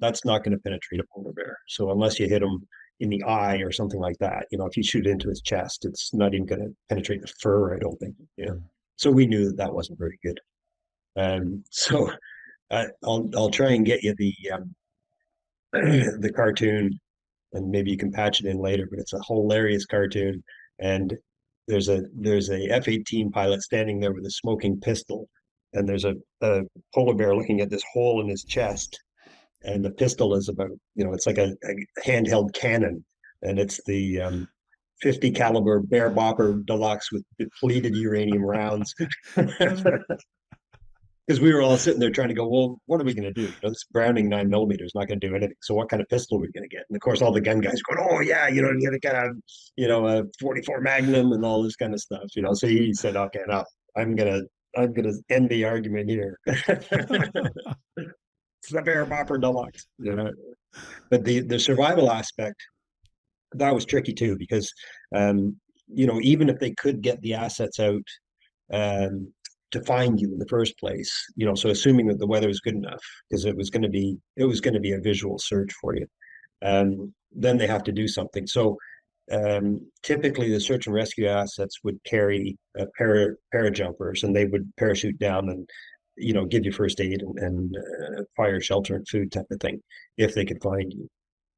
that's not going to penetrate a polar bear. So unless you hit him in the eye or something like that, if you shoot into his chest, it's not even going to penetrate the fur, I don't think. Yeah. So we knew that wasn't very good. So I'll try and get you the cartoon, and maybe you can patch it in later, but it's a hilarious cartoon. And there's a F-18 pilot standing there with a smoking pistol, and there's a polar bear looking at this hole in his chest, and the pistol is about, it's like a handheld cannon, and it's the 50 caliber Bear Bopper Deluxe with depleted uranium rounds. Because we were all sitting there trying to go, well, what are we going to do? This Browning 9mm is not going to do anything. So what kind of pistol are we going to get? And of course, all the gun guys going, oh yeah, you got to get a 44 Magnum and all this kind of stuff. So he said, okay, now I'm gonna end the argument here. It's the Bear Bopper Deluxe. But the survival aspect, that was tricky too, because even if they could get the assets out to find you in the first place, so assuming that the weather is good enough, because it was going to be a visual search for you, then they have to do something. So typically the search and rescue assets would carry parajumpers, and they would parachute down and give you first aid and fire, shelter, and food type of thing if they could find you.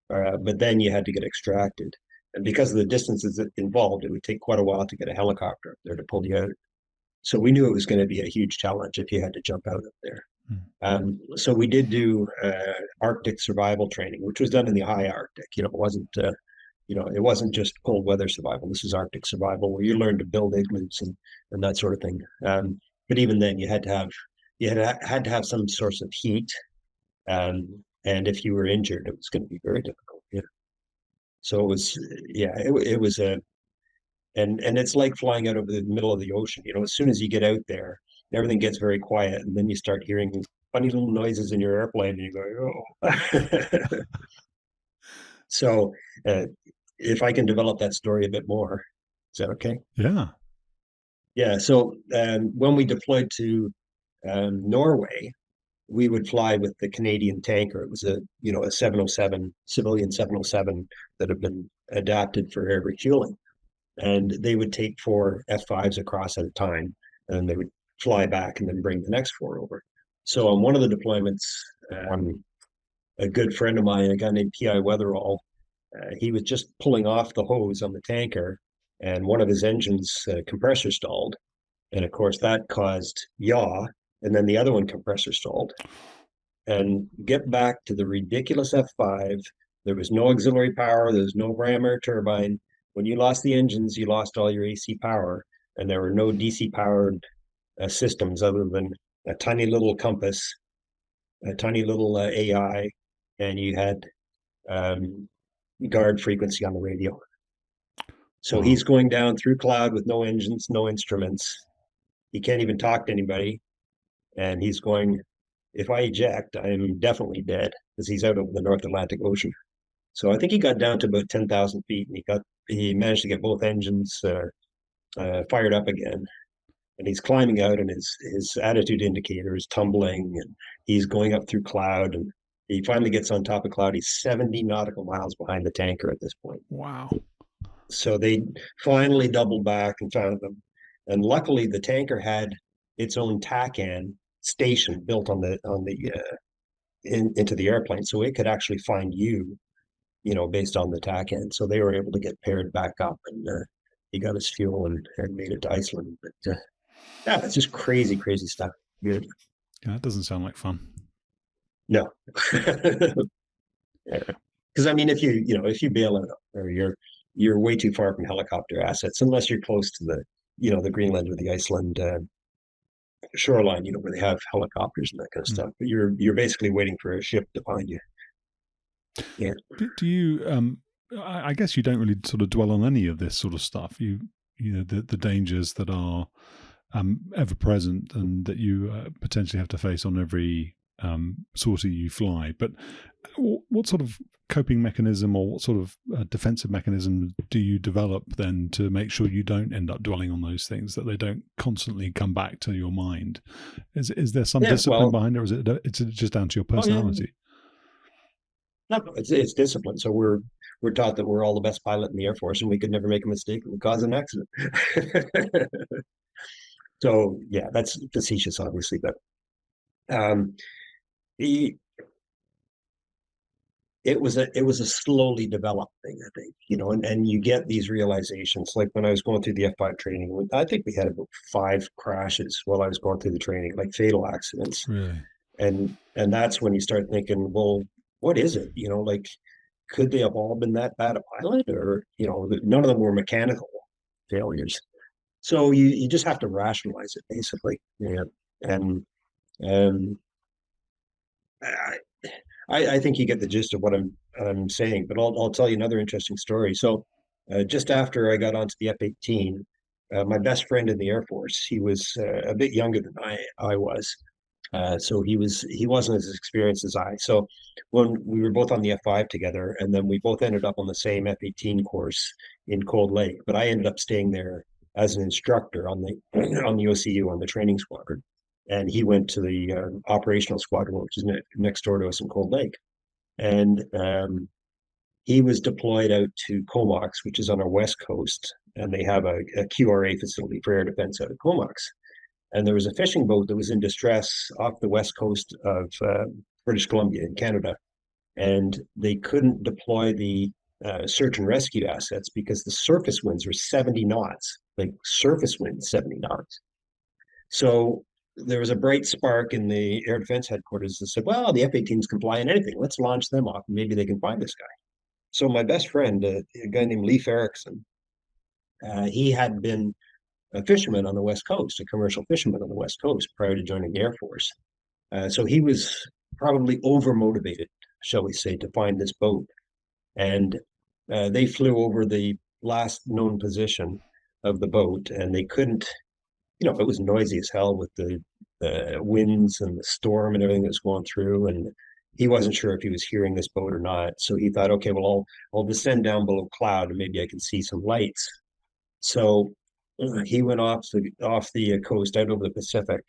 But then you had to get extracted, and because of the distances involved, it would take quite a while to get a helicopter up there to pull you out. So we knew it was going to be a huge challenge if you had to jump out of there. So we did do Arctic survival training, which was done in the high Arctic. It wasn't just cold weather survival. This is Arctic survival, where you learn to build igloos and that sort of thing. But even then, you had to have some source of heat, and if you were injured, it was going to be very difficult. Yeah. So it was and it's like flying out over the middle of the ocean. As soon as you get out there, everything gets very quiet, and then you start hearing funny little noises in your airplane, and you go, oh. So if I can develop that story a bit more, is that okay? Yeah. Yeah. So when we deployed to Norway, we would fly with the Canadian tanker. It was a 707, civilian 707 that had been adapted for air refueling. And they would take 4 F-5s across at a time, and they would fly back and then bring the next 4 over. So on one of the deployments, a good friend of mine, a guy named P.I. Weatherall, he was just pulling off the hose on the tanker, and one of his engines compressor stalled. And of course, that caused yaw, and then the other one compressor stalled. And get back to the ridiculous F-5, there was no auxiliary power, there was no ram air turbine. When you lost the engines, you lost all your AC power, and there were no DC powered systems other than a tiny little compass, a tiny little AI, and you had guard frequency on the radio. So he's going down through cloud with no engines, no instruments. He can't even talk to anybody. And he's going, if I eject, I'm definitely dead, because he's out over the North Atlantic Ocean. So I think he got down to about 10,000 feet, and he managed to get both engines fired up again. And he's climbing out, and his attitude indicator is tumbling, and he's going up through cloud, and he finally gets on top of cloud. He's 70 nautical miles behind the tanker at this point. Wow. So they finally doubled back and found them. And luckily, the tanker had its own TACAN station built into the airplane, so it could actually find you, based on the TACAN. So they were able to get paired back up, and he got his fuel and made it to Iceland. But yeah, it's just crazy, crazy stuff. Good. Yeah, that doesn't sound like fun. No, because I mean, if you bail out, or you're way too far from helicopter assets, unless you're close to the Greenland or the Iceland shoreline, where they have helicopters and that kind of stuff. But you're basically waiting for a ship to find you. Yeah. Do you? I guess you don't really sort of dwell on any of this sort of stuff. The dangers that are ever present and that you potentially have to face on every sortie you fly. But what sort of coping mechanism, or what sort of defensive mechanism do you develop then to make sure you don't end up dwelling on those things, that they don't constantly come back to your mind? Is there some discipline behind it, or is it just down to your personality? No, it's discipline. So we're taught that we're all the best pilot in the Air Force, and we could never make a mistake that would cause an accident. So yeah, that's facetious, obviously, but it was a slowly developed thing, I think, and you get these realizations. Like when I was going through the F-5 training, I think we had about 5 crashes while I was going through the training, like fatal accidents. Really? And that's when you start thinking, well, what is it? Like, could they have all been that bad a pilot, or none of them were mechanical failures. So you just have to rationalize it, basically. Yeah. And I think you get the gist of what I'm saying, but I'll tell you another interesting story. So just after I got onto the F-18, my best friend in the Air Force, he was a bit younger than I was. So he wasn't as experienced as I. So when we were both on the F-5 together, and then we both ended up on the same F-18 course in Cold Lake, but I ended up staying there as an instructor on the OCU, on the training squadron. And he went to the operational squadron, which is next door to us in Cold Lake. And he was deployed out to Comox, which is on our west coast, and they have a QRA facility for air defense out of Comox. And there was a fishing boat that was in distress off the west coast of British Columbia in Canada. And they couldn't deploy the search and rescue assets because the surface winds were 70 knots, like surface winds, 70 knots. So there was a bright spark in the air defense headquarters that said, well, the F-18s can fly in anything. Let's launch them off. Maybe they can find this guy. So my best friend, a guy named Leif Erikson, he had been a fisherman on the West Coast, a commercial fisherman on the West Coast prior to joining the Air Force. So he was probably over-motivated, shall we say, to find this boat. And they flew over the last known position of the boat, and they couldn't, it was noisy as hell with the winds and the storm and everything that's going through. And he wasn't sure if he was hearing this boat or not. So he thought, okay, well, I'll descend down below cloud and maybe I can see some lights. So he went off the coast out over the Pacific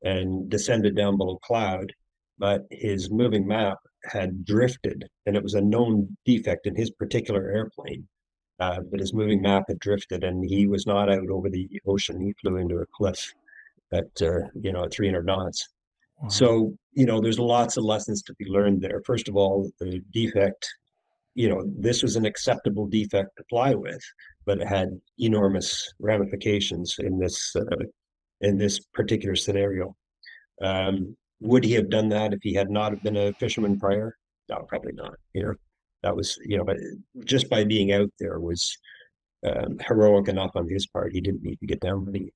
and descended down below cloud, but his moving map had drifted, and it was a known defect in his particular airplane. But his moving map had drifted, and he was not out over the ocean. He flew into a cliff at at 300 knots. Wow. So there's lots of lessons to be learned there. First of all, the defect, this was an acceptable defect to fly with, but it had enormous ramifications in this particular scenario. Would he have done that if he had not been a fisherman prior? No, probably not. That was, just by being out there was heroic enough on his part. He didn't need to get down beneath.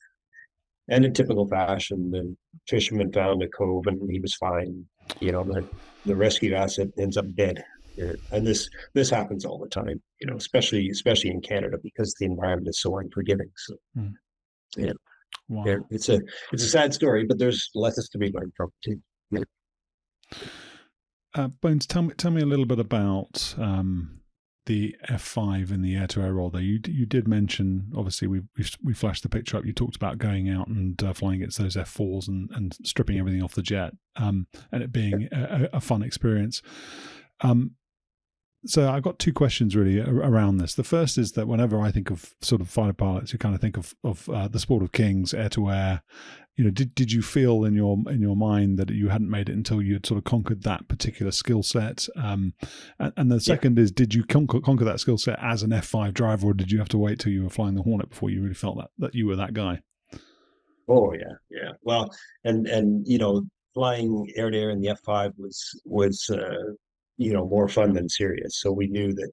And in typical fashion, the fisherman found a cove and he was fine. The rescue asset ends up dead. And this happens all the time, especially in Canada, because the environment is so unforgiving. So, yeah. Wow. It's a sad story, but there's lessons to be learned from too. Bones, tell me a little bit about the F-5 in the air-to-air role there. You did mention, obviously, we flashed the picture up. You talked about going out and flying against those F-4s and stripping everything off the jet, and it being a fun experience. So I've got two questions really around this. The first is that whenever I think of sort of fighter pilots, you kind of think of the sport of kings, air to air. Did you feel in your mind that you hadn't made it until you had sort of conquered that particular skill set? And the second is, did you conquer that skill set as an F5 driver, or did you have to wait till you were flying the Hornet before you really felt that you were that guy? Oh yeah. Well, and flying air to air in the F5 was more fun than serious. So we knew that,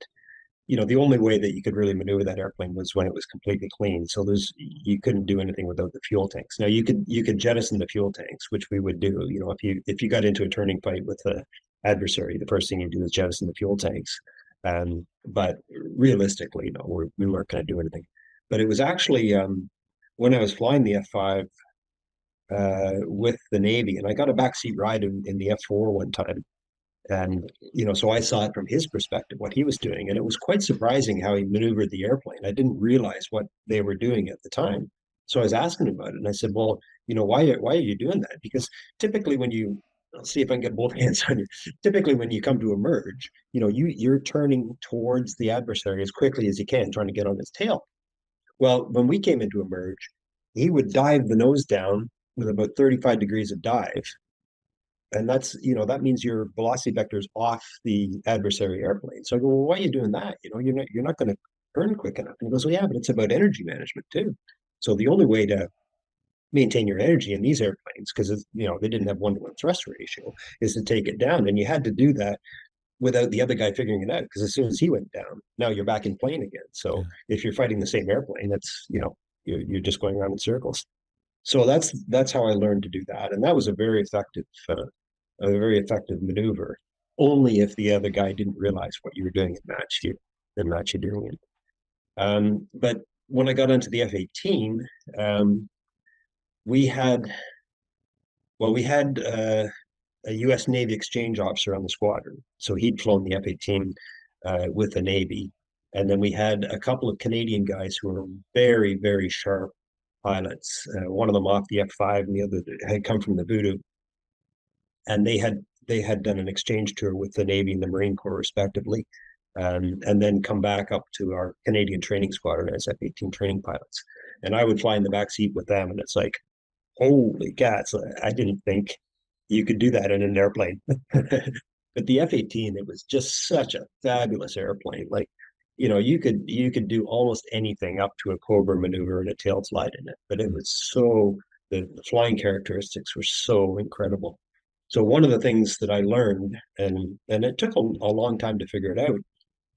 the only way that you could really maneuver that airplane was when it was completely clean. So you couldn't do anything without the fuel tanks. Now you could jettison the fuel tanks, which we would do. If you got into a turning fight with the adversary, the first thing you do is jettison the fuel tanks. But realistically, we weren't going to do anything. But it was actually when I was flying the F5 with the Navy, and I got a backseat ride in the F4 one time. And, so I saw it from his perspective, what he was doing. And it was quite surprising how he maneuvered the airplane. I didn't realize what they were doing at the time. So I was asking him about it. And I said, well, why are you doing that? Because typically I'll see if I can get both hands on you. Typically when you come to emerge, you're turning towards the adversary as quickly as you can, trying to get on his tail. Well, when we came into emerge, he would dive the nose down with about 35 degrees of dive. And that's, that means your velocity vector is off the adversary airplane. So I go, well, why are you doing that? You're not going to turn quick enough. And he goes, well, yeah, but it's about energy management too. So the only way to maintain your energy in these airplanes, because they didn't have 1-to-1 thrust ratio, is to take it down. And you had to do that without the other guy figuring it out, because as soon as he went down, now you're back in plane again. So if you're fighting the same airplane, that's, you're just going around in circles. So that's how I learned to do that. And that was a very effective maneuver, only if the other guy didn't realize what you were doing and match you doing it. But when I got into the F-18, we had a U.S. Navy exchange officer on the squadron. So he'd flown the F-18 with the Navy. And then we had a couple of Canadian guys who were very, very sharp pilots. One of them off the F-5 and the other had come from the Voodoo. And they had done an exchange tour with the Navy and the Marine Corps respectively, and then come back up to our Canadian training squadron as F-18 training pilots. And I would fly in the back seat with them, and it's like, holy cats, I didn't think you could do that in an airplane. But the F-18, it was just such a fabulous airplane. Like, you could do almost anything up to a Cobra maneuver and a tail slide in it, but it was so the flying characteristics were so incredible. So one of the things that I learned, and it took a long time to figure it out,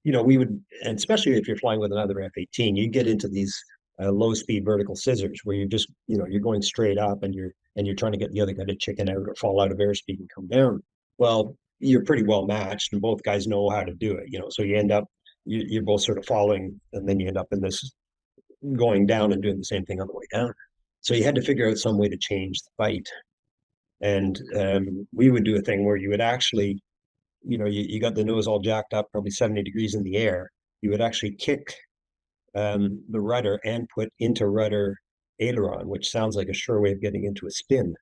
we would, and especially if you're flying with another F-18, you get into these low speed vertical scissors where you're just, you're going straight up and you're trying to get the other guy to chicken out or fall out of airspeed and come down. Well, you're pretty well matched and both guys know how to do it, so you end up, you're both sort of following, and then you end up in this going down and doing the same thing on the way down. So you had to figure out some way to change the fight. And we would do a thing where you would actually, you got the nose all jacked up, probably 70 degrees in the air. You would actually kick the rudder and put into rudder aileron, which sounds like a sure way of getting into a spin.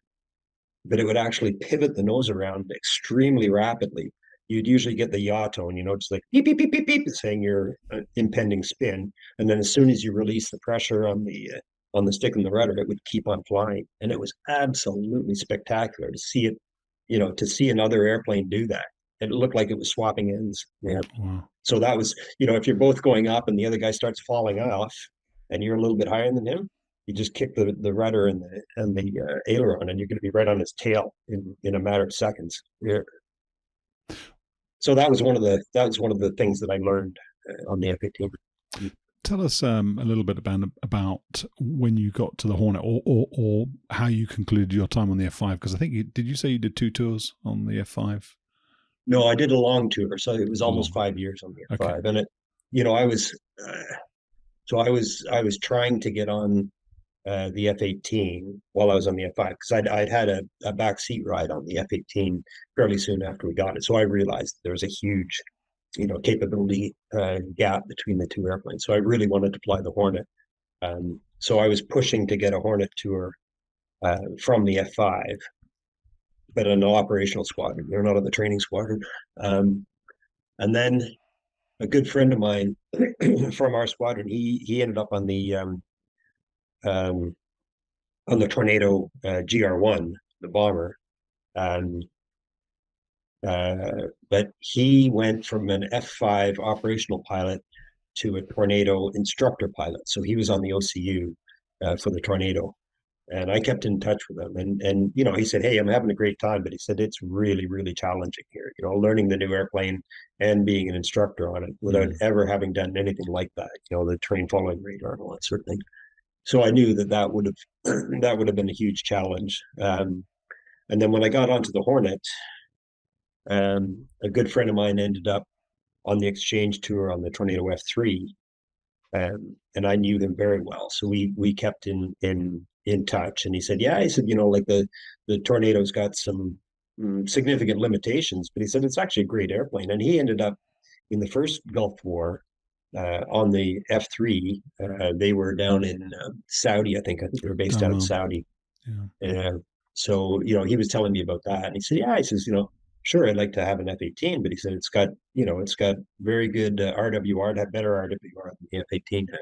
But it would actually pivot the nose around extremely rapidly. You'd usually get the yaw tone, just like beep, beep, beep, beep, beep, saying your impending spin. And then as soon as you release the pressure on the stick and the rudder, it would keep on flying. And it was absolutely spectacular to see it, to see another airplane do that. It looked like it was swapping ends. Yeah. Wow. So that was, if you're both going up and the other guy starts falling off and you're a little bit higher than him, you just kick the rudder and the aileron, and you're going to be right on his tail in a matter of seconds. Yeah. So that was one of the things that I learned on the F-18. Tell us a little bit about when you got to the Hornet, or how you concluded your time on the F-5, because I think did you say you did 2 tours on the F-5? No, I did a long tour, so it was almost 5 years on the F-5, okay. And it, I was, I was trying to get on the F-18 while I was on the F-5, because I'd had a backseat ride on the F-18 fairly soon after we got it. So I realized there was a huge, capability gap between the two airplanes. So I really wanted to fly the Hornet. So I was pushing to get a Hornet tour from the F-5, but in an operational squadron. They're not on the training squadron. And then a good friend of mine from our squadron, he ended up on the Tornado GR1, the bomber. But he went from an F-5 operational pilot to a Tornado instructor pilot. So he was on the OCU for the Tornado. And I kept in touch with him. And he said, hey, I'm having a great time. But he said, it's really, really challenging here, learning the new airplane and being an instructor on it without ever having done anything like that, the terrain following radar and all that sort of thing. So I knew that would have been a huge challenge. And then when I got onto the Hornet, a good friend of mine ended up on the exchange tour on the Tornado F3, and I knew him very well. So we kept in touch. And he said, like the Tornado's got some significant limitations, but he said it's actually a great airplane. And he ended up in the first Gulf War on the F3. They were down in Saudi, I think they were based out of Saudi. Yeah. So he was telling me about that, and he said, he says, sure, I'd like to have an F-18, but he said it's got very good RWR, it had better RWR than the F-18 had.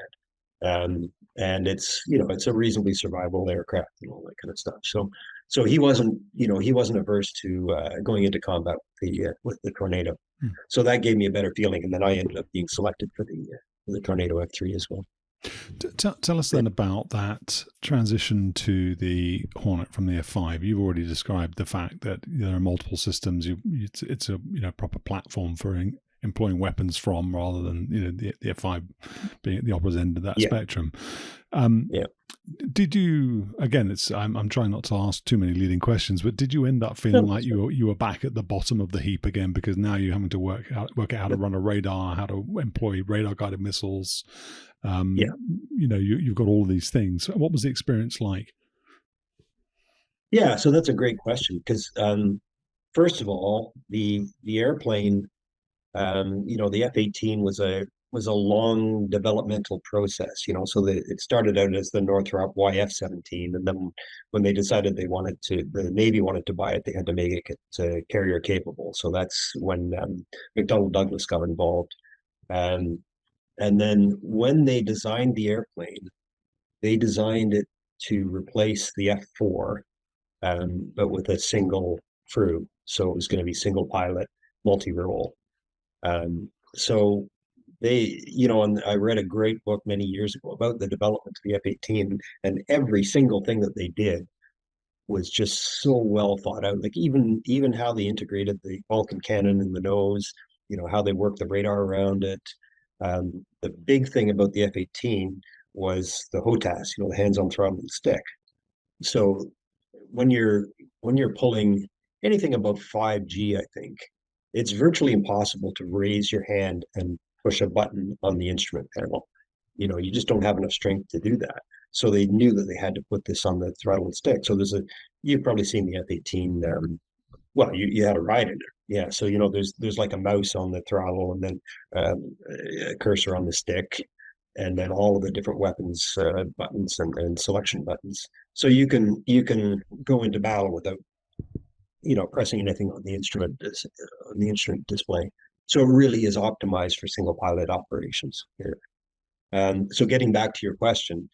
And it's, it's a reasonably survivable aircraft and all that kind of stuff. So he wasn't averse to going into combat with the Tornado. So that gave me a better feeling. And then I ended up being selected for the Tornado F3 as well. Tell us then about that transition to the Hornet from the F-5. You've already described the fact that there are multiple systems. It's a proper platform for employing weapons from, rather than the F-5 being at the opposite end of that spectrum. Did you, again, I'm trying not to ask too many leading questions, but did you end up feeling like you were back at the bottom of the heap again, because now you're having to work out how to run a radar, how to employ radar guided missiles? You've got all of these things. What was the experience like? Yeah, so that's a great question, because first of all, the airplane, the F-18 was a long developmental process, so it started out as the Northrop YF-17, and then when they decided the Navy wanted to buy it, they had to make it carrier capable. So that's when McDonnell Douglas got involved. And then when they designed the airplane, they designed it to replace the F-4, but with a single crew. So it was going to be single pilot, multi-role. So they, and I read a great book many years ago about the development of the F-18, and every single thing that they did was just so well thought out. Like even how they integrated the Vulcan cannon in the nose, how they worked the radar around it. The big thing about the F-18 was the HOTAS, the hands-on throttle and stick. So when you're pulling anything above 5G, I think it's virtually impossible to raise your hand and push a button on the instrument panel. You just don't have enough strength to do that. So they knew that they had to put this on the throttle and stick. So you've probably seen the F-18. Well, you had a ride in it. Yeah. So, there's like a mouse on the throttle and then a cursor on the stick, and then all of the different weapons buttons and selection buttons. So you can go into battle without, pressing anything on the instrument display. So it really is optimized for single pilot operations here. So getting back to your question,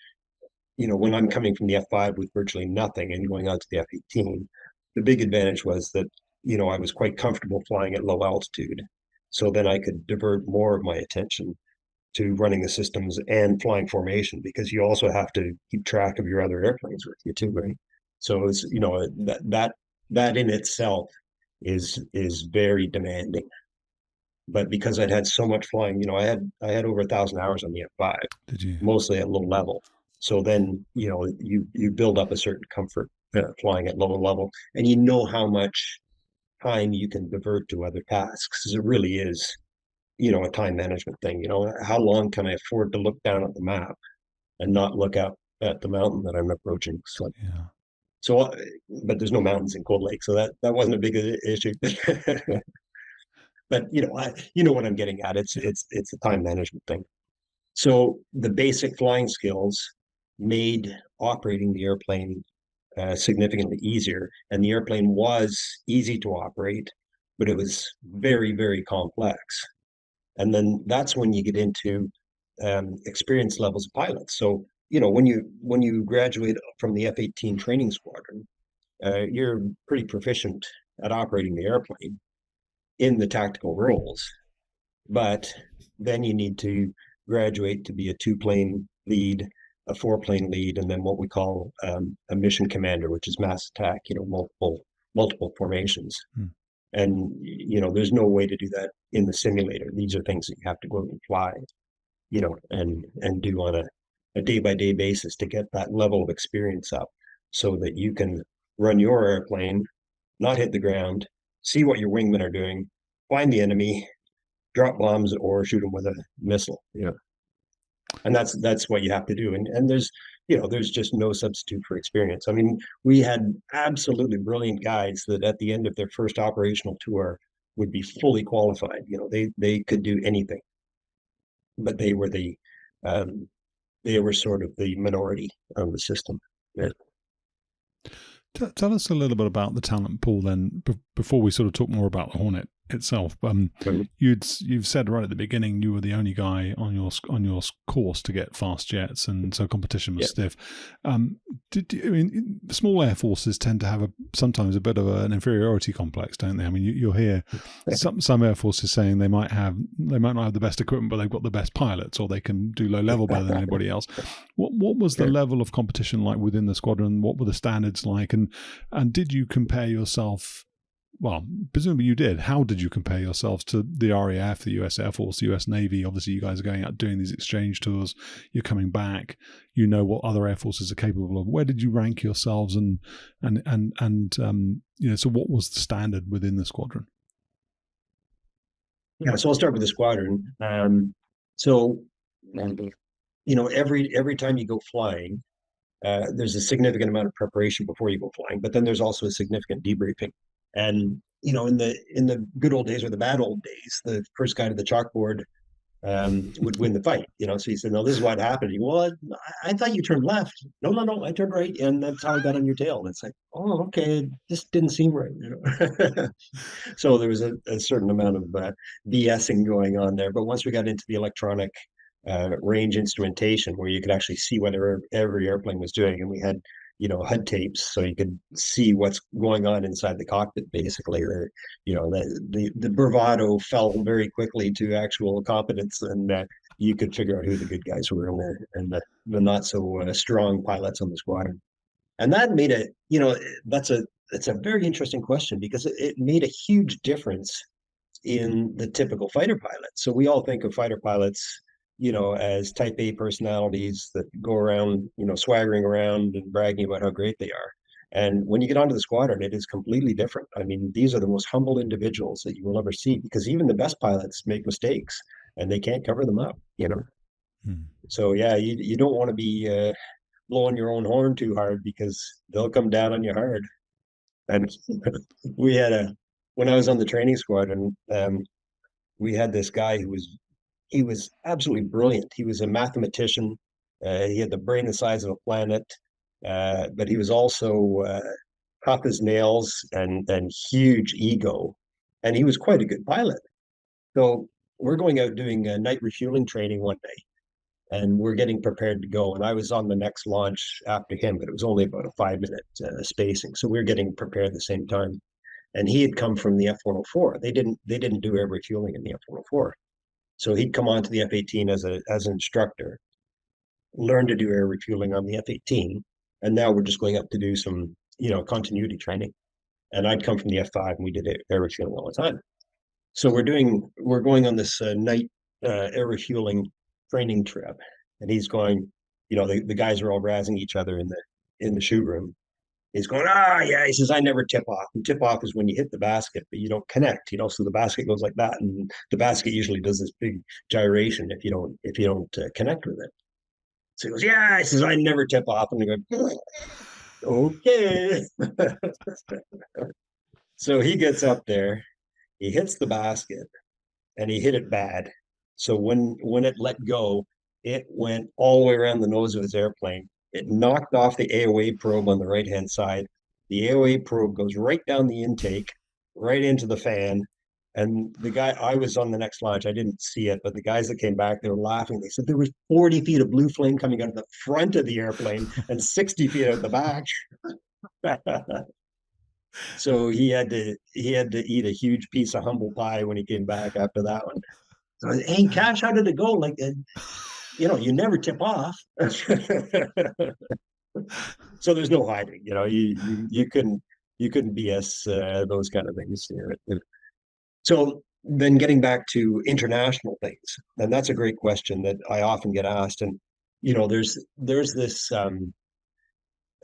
when I'm coming from the F-5 with virtually nothing and going on to the F-18, the big advantage was that, I was quite comfortable flying at low altitude. So then I could divert more of my attention to running the systems and flying formation, because you also have to keep track of your other airplanes with you too, right? So it's, that in itself is very demanding. But because I'd had so much flying, I had over 1,000 hours on the F-5, Did you? Mostly at low level. So then, you build up a certain comfort flying at lower level, and how much time you can divert to other tasks. It really is, a time management thing. How long can I afford to look down at the map and not look up at the mountain that I'm approaching? So, Yeah. So, but there's no mountains in Cold Lake, so that wasn't a big issue. But what I'm getting at. It's a time management thing. So the basic flying skills made operating the airplane significantly easier, and the airplane was easy to operate, but it was very, very complex. And then that's when you get into experience levels of pilots. So when you graduate from the F-18 training squadron, you're pretty proficient at operating the airplane in the tactical roles, but then you need to graduate to be a 2-plane lead, a 4-plane lead, and then what we call a mission commander, which is mass attack, multiple formations. And there's no way to do that in the simulator. These are things that you have to go and fly, and do on a day-by-day basis to get that level of experience up, so that you can run your airplane, not hit the ground, see what your wingmen are doing, find the enemy, drop bombs, or shoot them with a missile. And that's what you have to do. And there's just no substitute for experience. I mean, we had absolutely brilliant guys that at the end of their first operational tour would be fully qualified. They could do anything, but they were sort of the minority of the system. Yeah. Tell us a little bit about the talent pool then, before we sort of talk more about the Hornet itself. You've said right at the beginning you were the only guy on your course to get fast jets, and so competition was stiff. Small air forces tend to have sometimes a bit of an inferiority complex, don't they? I mean, you'll hear some air forces saying they might not have the best equipment, but they've got the best pilots, or they can do low level better than anybody else. What was the level of competition like within the squadron? What were the standards like, and did you compare yourself? Well, presumably you did. How did you compare yourselves to the RAF, the US Air Force, the US Navy? Obviously, you guys are going out doing these exchange tours. You're coming back. You know what other air forces are capable of. Where did you rank yourselves, and so what was the standard within the squadron? Yeah, so I'll start with the squadron. Every time you go flying, there's a significant amount of preparation before you go flying, but then there's also a significant debriefing. And in the good old days, or the bad old days, the first guy to the chalkboard would win the fight. So he said, "No, this is what happened." Well, I thought you turned left. No, I turned right, and that's how I got on your tail. And it's like, oh, okay, this didn't seem right. So there was a certain amount of BSing going on there. But once we got into the electronic range instrumentation, where you could actually see what every airplane was doing, and we had HUD tapes, so you could see what's going on inside the cockpit, basically. Or the bravado fell very quickly to actual competence, and you could figure out who the good guys were and the not so strong pilots on the squadron. And that made a, that's a very interesting question because it made a huge difference in the typical fighter pilot. So we all think of fighter pilots, as type A personalities that go around, swaggering around and bragging about how great they are. And when you get onto the squadron, it is completely different. I mean, these are the most humble individuals that you will ever see because even the best pilots make mistakes and they can't cover them up. Hmm. So yeah, you don't want to be blowing your own horn too hard because they'll come down on you hard. And we had when I was on the training squadron, we had this guy he was absolutely brilliant. He was a mathematician. He had the brain the size of a planet, but he was also tough as nails and huge ego. And he was quite a good pilot. So we're going out doing night refueling training one day, and we're getting prepared to go. And I was on the next launch after him, but it was only about a 5 minute spacing. So we were getting prepared at the same time. And he had come from the F-104. They didn't do air refueling in the F-104. So he'd come on to the F-18 as an instructor, learn to do air refueling on the F-18, and now we're just going up to do some continuity training. And I'd come from the F-5 and we did air refueling all the time. So we're going on this night air refueling training trip, and he's going. The guys are all razzing each other in the shoot room. He's going, yeah. He says, I never tip off. And tip off is when you hit the basket, but you don't connect. So the basket goes like that, and the basket usually does this big gyration if you don't connect with it. So he goes, yeah. He says, I never tip off, and I go, okay. So he gets up there, he hits the basket, and he hit it bad. So when it let go, it went all the way around the nose of his airplane. It knocked off the AOA probe on the right-hand side. The AOA probe goes right down the intake, right into the fan. And the guy, I was on the next launch, I didn't see it, but the guys that came back, they were laughing. They said there was 40 feet of blue flame coming out of the front of the airplane and 60 feet out the back. So he had to eat a huge piece of humble pie when he came back after that one. So, hey, Cash, how did it go? Like, you never tip off. So there's no hiding. You couldn't BS those kind of things. So then getting back to international things, and that's a great question that I often get asked. And there's this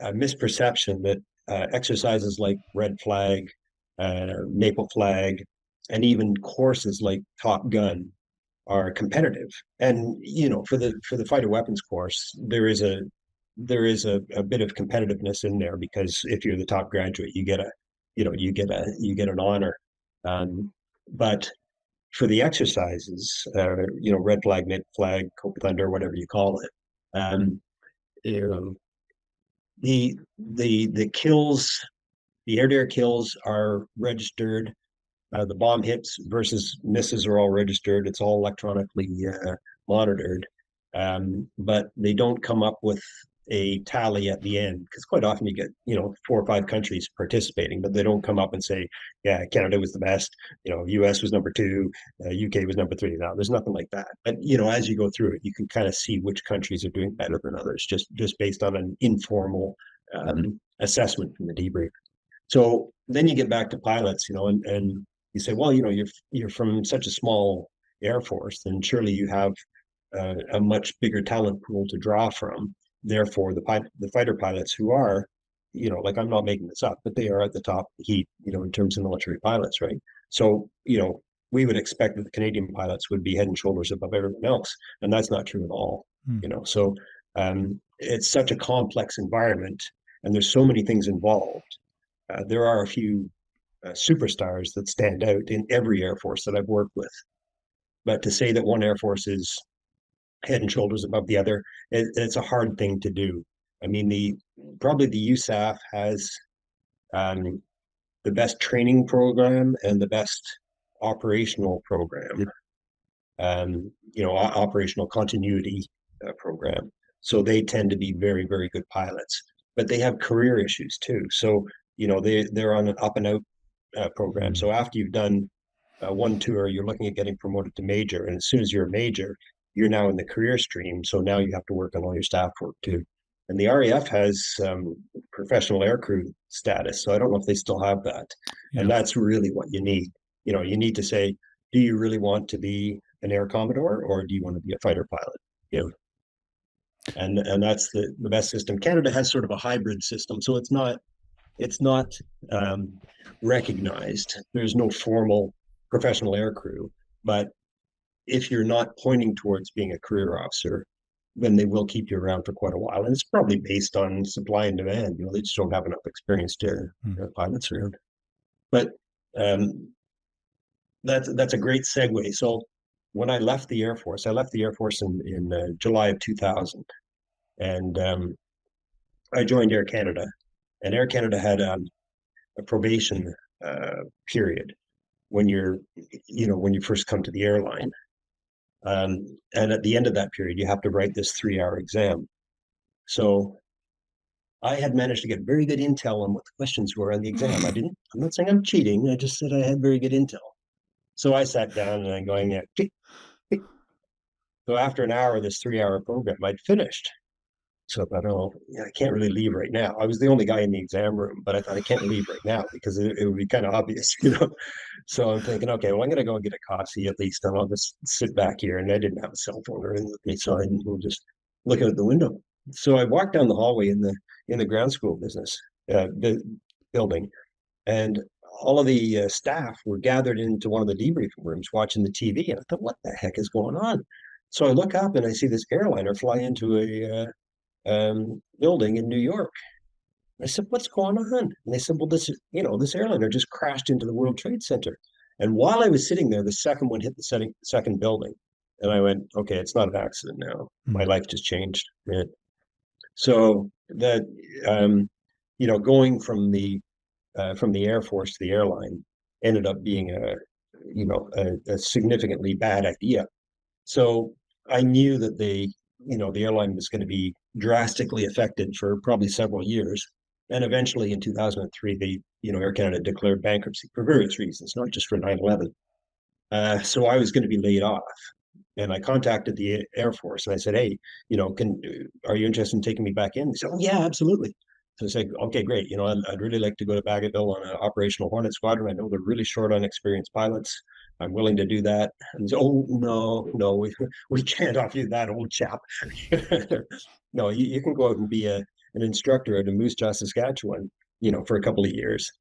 misperception that exercises like Red Flag, Maple Flag, and even courses like Top Gun are competitive. And for the fighter weapons course, there is a bit of competitiveness in there because if you're the top graduate, you get an honor. But for the exercises, Red Flag, Maple Flag, Cope Thunder, whatever you call it, the kills, the air-to-air kills are registered. The bomb hits versus misses are all registered. It's all electronically monitored, but they don't come up with a tally at the end because quite often you get 4 or 5 countries participating, but they don't come up and say, yeah, Canada was the best, US was number 2, UK was number 3. Now there's nothing like that. But as you go through it, you can kind of see which countries are doing better than others, just based on an informal assessment from the debrief. So then you get back to pilots, and you say, well, you're from such a small air force, then surely you have a much bigger talent pool to draw from. Therefore, the fighter pilots who are, like I'm not making this up, but they are at the top of the heap, in terms of military pilots, right? So, we would expect that the Canadian pilots would be head and shoulders above everyone else, and that's not true at all. So it's such a complex environment, and there's so many things involved. There are a few superstars that stand out in every Air Force that I've worked with. But to say that one Air Force is head and shoulders above the other, it's a hard thing to do. I mean, probably the USAF has the best training program and the best operational program, operational continuity program. So they tend to be very, very good pilots, but they have career issues too. So, they're on an up and out program. So after you've done one tour, you're looking at getting promoted to major. And as soon as you're a major, you're now in the career stream. So now you have to work on all your staff work too. And the RAF has professional aircrew status, so I don't know if they still have that. Yeah. And that's really what you need. You need to say, do you really want to be an air commodore, or do you want to be a fighter pilot? And that's the best system. Canada has sort of a hybrid system, so it's not recognized. There's no formal professional aircrew, but if you're not pointing towards being a career officer, then they will keep you around for quite a while. And it's probably based on supply and demand. They just don't have enough experienced pilots around. But that's a great segue. So when I left the Air Force, in July of 2000, and I joined Air Canada. And Air Canada had a probation period when you first come to the airline. And at the end of that period, you have to write this 3-hour exam. So I had managed to get very good intel on what the questions were on the exam. I'm not saying I'm cheating. I just said I had very good intel. So I sat down and I'm going, So after an hour of this 3-hour program, I'd finished. So I thought, I can't really leave right now. I was the only guy in the exam room, but I thought I can't leave right now because it would be kind of obvious, So I'm thinking, okay, well, I'm going to go and get a coffee at least, and I'll just sit back here. And I didn't have a cell phone or anything with me, so I was just looking at the window. So I walked down the hallway in the ground school building, and all of the staff were gathered into one of the debriefing rooms watching the TV. And I thought, what the heck is going on? So I look up and I see this airliner fly into a building in New York. I said, what's going on? And they said, well, this airliner just crashed into the World Trade Center. And while I was sitting there, the second one hit the second building. And I went, okay, it's not an accident now. My life just changed. Right? So that, going from the Air Force to the airline ended up being a significantly bad idea. So I knew that the airline was going to be drastically affected for probably several years. And eventually in 2003, Air Canada declared bankruptcy for various reasons, not just for 9/11. So I was going to be laid off. And I contacted the Air Force and I said, hey, are you interested in taking me back in? They said, oh, yeah, absolutely. So I said, okay, great. I'd really like to go to Bagotville on an operational Hornet squadron. I know they're really short on experienced pilots. I'm willing to do that. And so, oh, no, we can't offer you that, old chap. No, you can go out and be an instructor at Moose Jaw, Saskatchewan, for a couple of years.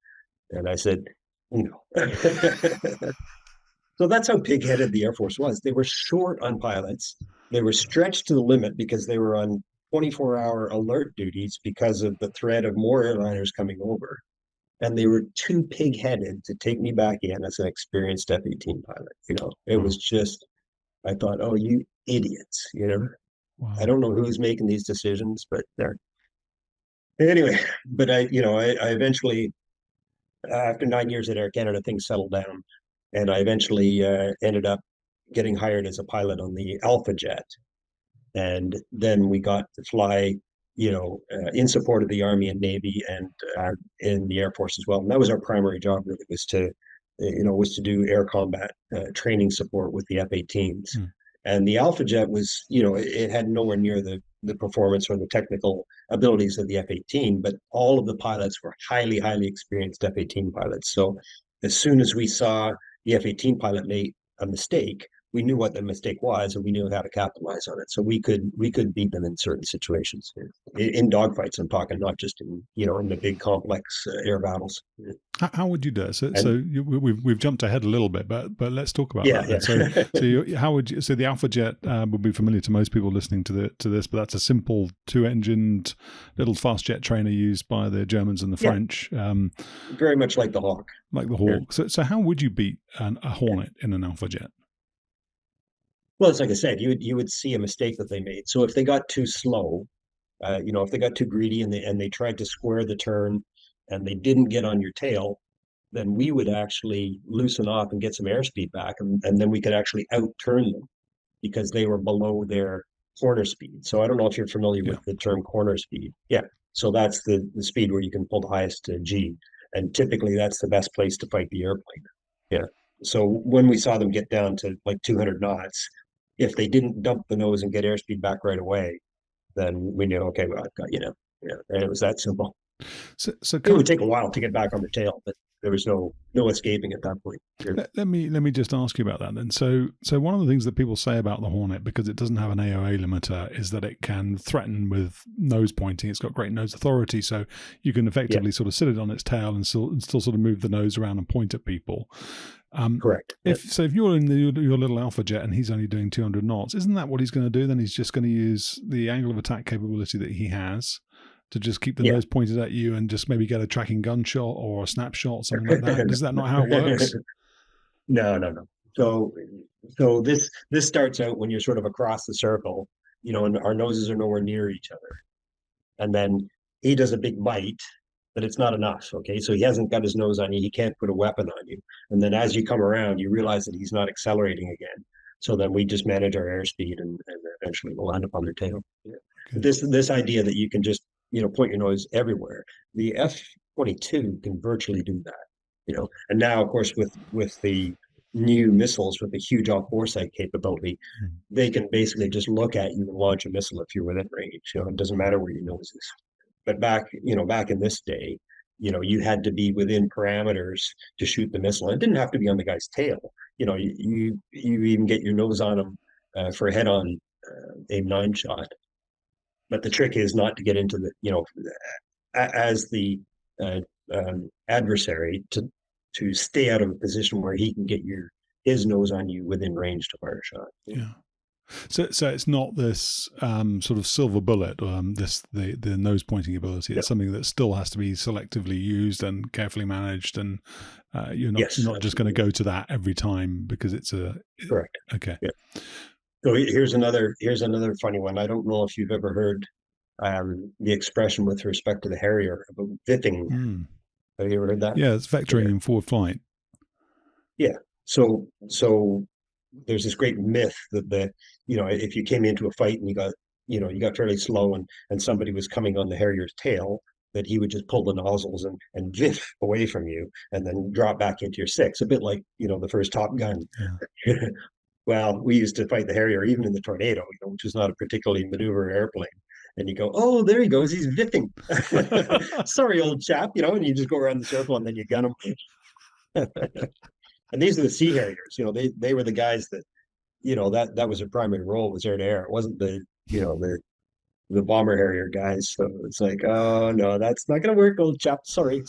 And I said, no. So that's how pig-headed the Air Force was. They were short on pilots. They were stretched to the limit because they were on 24-hour alert duties because of the threat of more airliners coming over. And they were too pig-headed to take me back in as an experienced F-18 pilot. It was just, I thought, oh, you idiots, Wow. I don't know who's making these decisions, but they're anyway. But I eventually, after 9 years at Air Canada, things settled down, and I eventually ended up getting hired as a pilot on the Alpha Jet, and then we got to fly in support of the Army and Navy and in the Air Force as well. And that was our primary job, really, was to do air combat training support with the F-18s. And the Alpha Jet was, it had nowhere near the performance or the technical abilities of the F-18, but all of the pilots were highly, highly experienced F-18 pilots. So as soon as we saw the F-18 pilot make a mistake, we knew what the mistake was, and we knew how to capitalize on it. So we could beat them in certain situations, in dogfights. I'm talking, not just in the big complex air battles. How would you do it? So we've jumped ahead a little bit, but let's talk about that. Yeah. So how would you? So the Alpha Jet would be familiar to most people listening to this, but that's a simple 2-engined little fast jet trainer used by the Germans and the French. Very much like the Hawk. Like the Hawk. Yeah. So how would you beat a Hornet in an Alpha Jet? Well, it's like I said, you would see a mistake that they made. So if they got too slow, if they got too greedy and they tried to square the turn and they didn't get on your tail, then we would actually loosen off and get some airspeed back, and then we could actually out-turn them because they were below their corner speed. So I don't know if you're familiar with the term corner speed. Yeah. So that's the speed where you can pull the highest G. And typically that's the best place to fight the airplane. Yeah. So when we saw them get down to like 200 knots, if they didn't dump the nose and get airspeed back right away, then we knew, okay, well, I've got you now. Yeah, and it was that simple. So it would take a while to get back on the tail, but there was no escaping at that point. Let me just ask you about that then. So one of the things that people say about the Hornet, because it doesn't have an AOA limiter, is that it can threaten with nose pointing. It's got great nose authority, so you can effectively sort of sit it on its tail and still sort of move the nose around and point at people. Correct. If you're in your little Alpha jet and he's only doing 200 knots, isn't that what he's going to do? Then he's just going to use the angle of attack capability that he has to just keep the nose pointed at you and just maybe get a tracking gunshot or a snapshot, something like that. Is that not how it works? No. So this starts out when you're sort of across the circle, and our noses are nowhere near each other. And then he does a big bite, but it's not enough. Okay. So he hasn't got his nose on you. He can't put a weapon on you. And then as you come around, you realize that he's not accelerating again. So then we just manage our airspeed and eventually we'll end up on their tail. Yeah. Okay. This idea that you can just, point your nose everywhere. The F-22 can virtually do that, and now of course with the new missiles with the huge off-foresight capability, they can basically just look at you and launch a missile if you're within range. It doesn't matter where your nose is. But back in this day, you had to be within parameters to shoot the missile. It didn't have to be on the guy's tail. You even get your nose on him for a head-on aim-9 shot. But the trick is not to get into the, as the adversary to stay out of a position where he can get his nose on you within range to fire a shot. Yeah. So it's not this sort of silver bullet, the nose pointing ability. It's something that still has to be selectively used and carefully managed, and you're not just going to go to that every time because it's correct. Okay. Yeah. So here's another funny one. I don't know if you've ever heard the expression with respect to the Harrier about vipping. Have you ever heard that? Yeah, it's vectoring in forward flight. Yeah. So there's this great myth that if you came into a fight and you got fairly slow and somebody was coming on the Harrier's tail, that he would just pull the nozzles and viff away from you and then drop back into your six, a bit like the first Top Gun. Yeah. Well, we used to fight the Harrier even in the Tornado, which is not a particularly maneuverable airplane. And you go, oh, there he goes, he's vipping. Sorry, old chap, and you just go around the circle and then you gun him. And these are the Sea Harriers. They were the guys that, that was their primary role, was air to air. It wasn't the bomber Harrier guys. So it's like, oh no, that's not going to work, old chap. Sorry.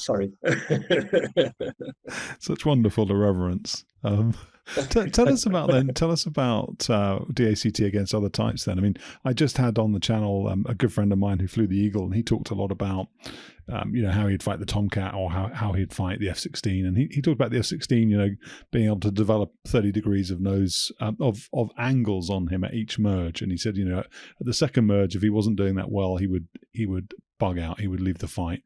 Such wonderful irreverence. Tell us about DACT against other types then. I mean, I just had on the channel a good friend of mine who flew the Eagle, and he talked a lot about how he'd fight the Tomcat or how he'd fight the F-16, and he talked about the F-16 being able to develop 30 degrees of nose of angles on him at each merge, and he said at the second merge, if he wasn't doing that well, he would bug out, he would leave the fight.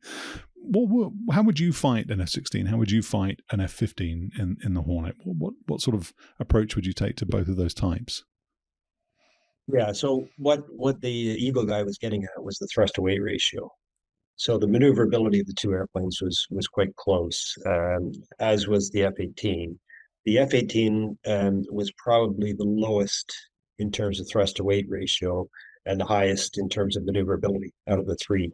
How would you fight an F-16? How would you fight an F-15 in the Hornet? What sort of approach would you take to both of those types? Yeah, so what the Eagle guy was getting at was the thrust to weight ratio. So the maneuverability of the two airplanes was quite close, as was the F-18. The F-18 was probably the lowest in terms of thrust to weight ratio and the highest in terms of maneuverability out of the three.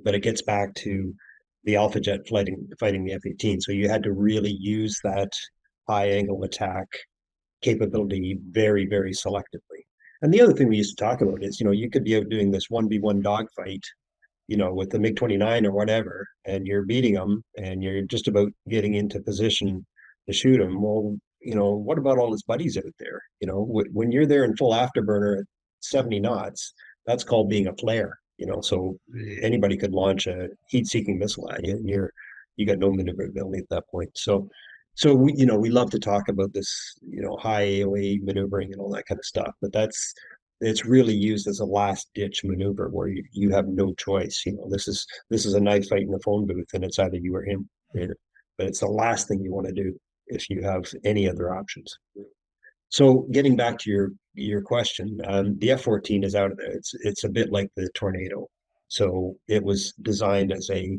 But it gets back to the Alpha Jet fighting the F-18. So you had to really use that high angle attack capability very, very selectively. And the other thing we used to talk about is, you could be out doing this 1v1 dogfight, with the MiG-29 or whatever, and you're beating them and you're just about getting into position to shoot them. Well, what about all his buddies out there? When you're there in full afterburner at 70 knots, that's called being a flare. So anybody could launch a heat-seeking missile at you, and you got no maneuverability at that point. So we love to talk about this, high AOA maneuvering and all that kind of stuff, but it's really used as a last-ditch maneuver where you have no choice. This is a knife fight in a phone booth, and it's either you or him. But it's the last thing you want to do if you have any other options. So getting back to your question, the F-14 is out of there. It's a bit like the Tornado. So it was designed as a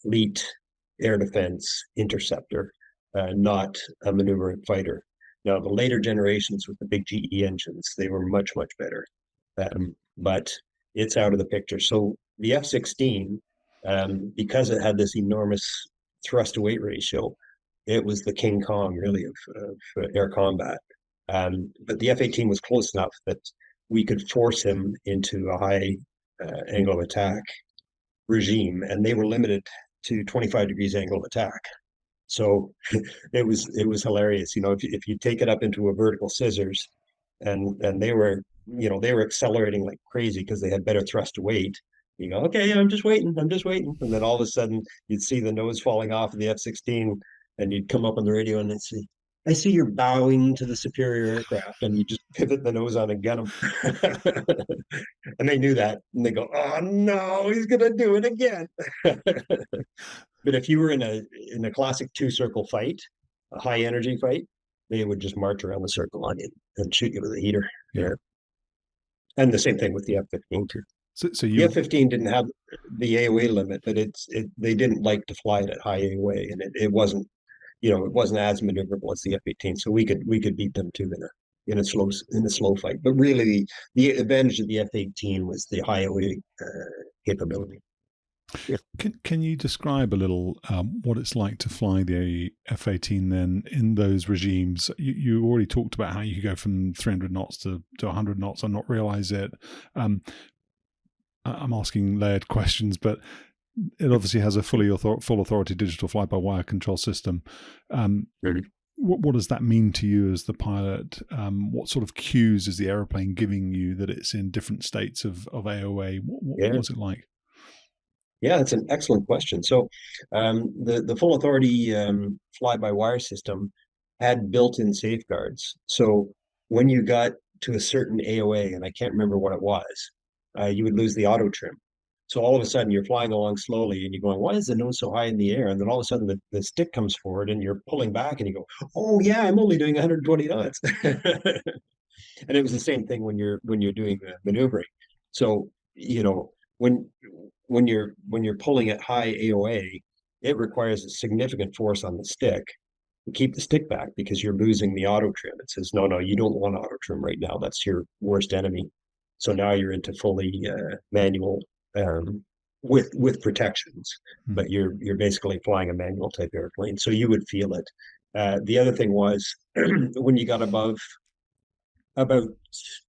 fleet air defense interceptor, not a maneuvering fighter. Now, the later generations with the big GE engines, they were much, much better. But it's out of the picture. So the F-16, because it had this enormous thrust to weight ratio, it was the King Kong really of air combat. But the F-18 was close enough that we could force him into a high angle of attack regime, and they were limited to 25 degrees angle of attack. So it was hilarious. If you take it up into a vertical scissors, and they were accelerating like crazy because they had better thrust to weight. You go, okay, I'm just waiting, and then all of a sudden you'd see the nose falling off of the F-16, and you'd come up on the radio and they'd say, I see you're bowing to the superior aircraft, and you just pivot the nose on and get them. And they knew that, and they go, oh no, he's gonna do it again. But if you were in a classic two-circle fight, a high energy fight, they would just march around the circle on you and shoot you with a heater. Yeah. And the same thing with the F-15 too. So the F-15 didn't have the AOA limit, but they didn't like to fly it at high AOA, and it wasn't as maneuverable as the F-18. So we could beat them too in a slow fight. But really, the advantage of the F-18 was the high AOA capability. Yeah. Can you describe a little what it's like to fly the F-18 then in those regimes? You already talked about how you could go from 300 knots to 100 knots and not realize it. I'm asking layered questions, but it obviously has a full authority digital fly-by-wire control system. What does that mean to you as the pilot? What sort of cues is the aeroplane giving you that it's in different states of AOA? What's it like? Yeah, that's an excellent question. So the full authority fly-by-wire system had built-in safeguards. So when you got to a certain AOA, and I can't remember what it was, you would lose the auto trim. So all of a sudden you're flying along slowly and you're going, why is the nose so high in the air? And then all of a sudden the stick comes forward and you're pulling back and you go, oh yeah, I'm only doing 120 knots. And it was the same thing when you're doing the maneuvering. So, when you're pulling at high AOA, it requires a significant force on the stick to keep the stick back because you're losing the auto trim. It says, no, you don't want auto trim right now. That's your worst enemy. So now you're into fully manual with protections, but you're basically flying a manual type airplane. So you would feel it. The other thing was when you got above about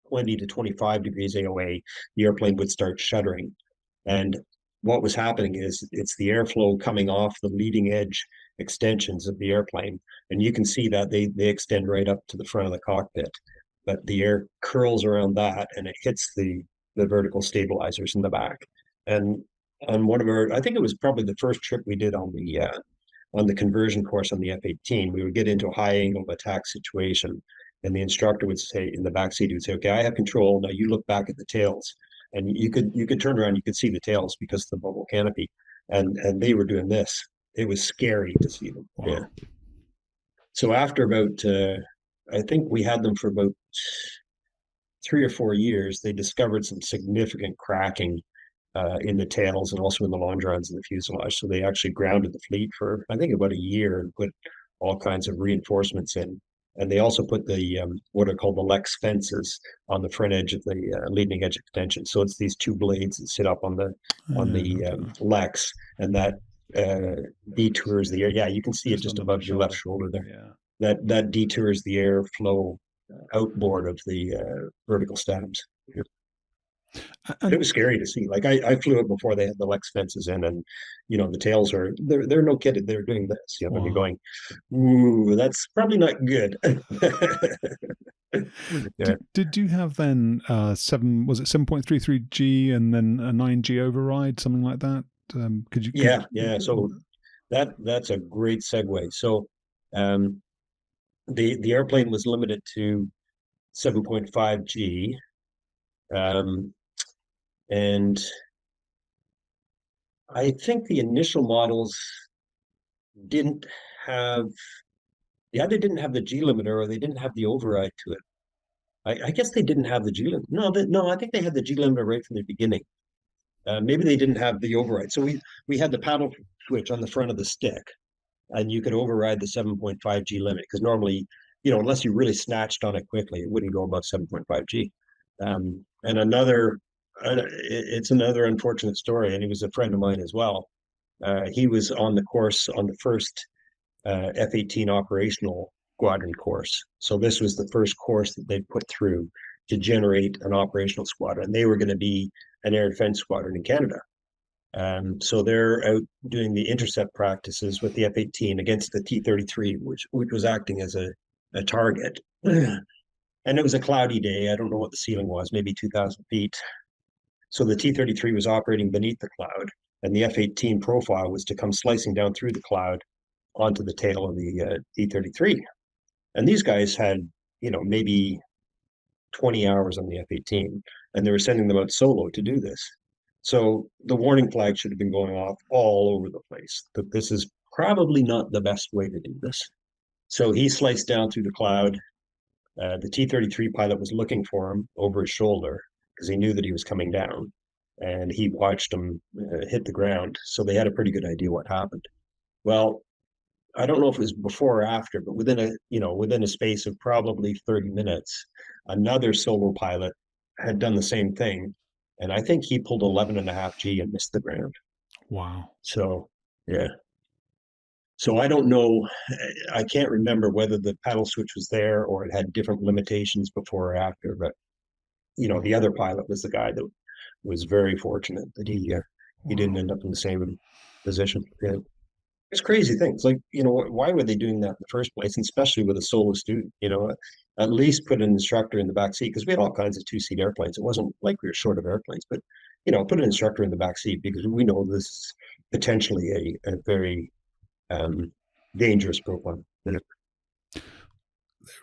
20 to 25 degrees AOA, the airplane would start shuddering. And what was happening is it's the airflow coming off the leading edge extensions of the airplane. And you can see that they extend right up to the front of the cockpit. But the air curls around that and it hits the vertical stabilizers in the back. And on one of I think it was probably the first trip we did on the conversion course on the F-18, we would get into a high angle of attack situation. And the instructor would say in the back seat, he would say, okay, I have control. Now you look back at the tails. And you could turn around, you could see the tails because of the bubble canopy. And they were doing this. It was scary to see them. Wow. Yeah. So after about, I think we had them for about 3 or 4 years, they discovered some significant cracking in the tails and also in the longerons and the fuselage. So they actually grounded the fleet for, I think, about a year and put all kinds of reinforcements in. And they also put the what are called the Lex fences on the front edge of the leading edge extension. So it's these two blades that sit up on the Lex, and that detours the air. Yeah, you can see it just above your left shoulder there. Yeah. That detours the airflow outboard of the vertical stabs. Yeah. And it was scary to see. Like I flew it before they had the Lex fences in, and the tails they're no kidding. They're doing this. Wow. You're going, ooh, that's probably not good. Yeah. Did you have then 7.33G and then a 9G override, something like that? Could you? Yeah. So that's a great segue. So the airplane was limited to 7.5G. And I think the initial models didn't have, either didn't have the G limiter or they didn't have the override to it. I guess they didn't have the G limiter. No, I think they had the G limiter right from the beginning. Maybe they didn't have the override. So we had the paddle switch on the front of the stick, and you could override the 7.5G limit because normally, unless you really snatched on it quickly, it wouldn't go above 7.5G. And another it's another unfortunate story, and he was a friend of mine as well. He was on the course on the first F-18 operational squadron course. So this was the first course that they'd put through to generate an operational squadron. They were going to be an air defense squadron in Canada. So they're out doing the intercept practices with the F-18 against the T-33, which was acting as a target. And it was a cloudy day. I don't know what the ceiling was, maybe 2,000 feet. So the T-33 was operating beneath the cloud, and the F-18 profile was to come slicing down through the cloud onto the tail of the T-33. And these guys had, maybe 20 hours on the F-18, and they were sending them out solo to do this. So the warning flag should have been going off all over the place that this is probably not the best way to do this. So he sliced down through the cloud. The T-33 pilot was looking for him over his shoulder because he knew that he was coming down, and he watched him hit the ground. So they had a pretty good idea what happened. Well, I don't know if it was before or after, but within a space of probably 30 minutes, another solo pilot had done the same thing. And I think he pulled 11.5 G and missed the ground. Wow. So, yeah. So I don't know. I can't remember whether the paddle switch was there or it had different limitations before or after. But, the other pilot was the guy that was very fortunate that he didn't end up in the same position. Yeah. It's crazy things like, why were they doing that in the first place? And especially with a solo student, at least put an instructor in the back seat, because we had all kinds of 2-seat airplanes. It wasn't like we were short of airplanes, but, put an instructor in the back seat because we know this is potentially a very dangerous profile.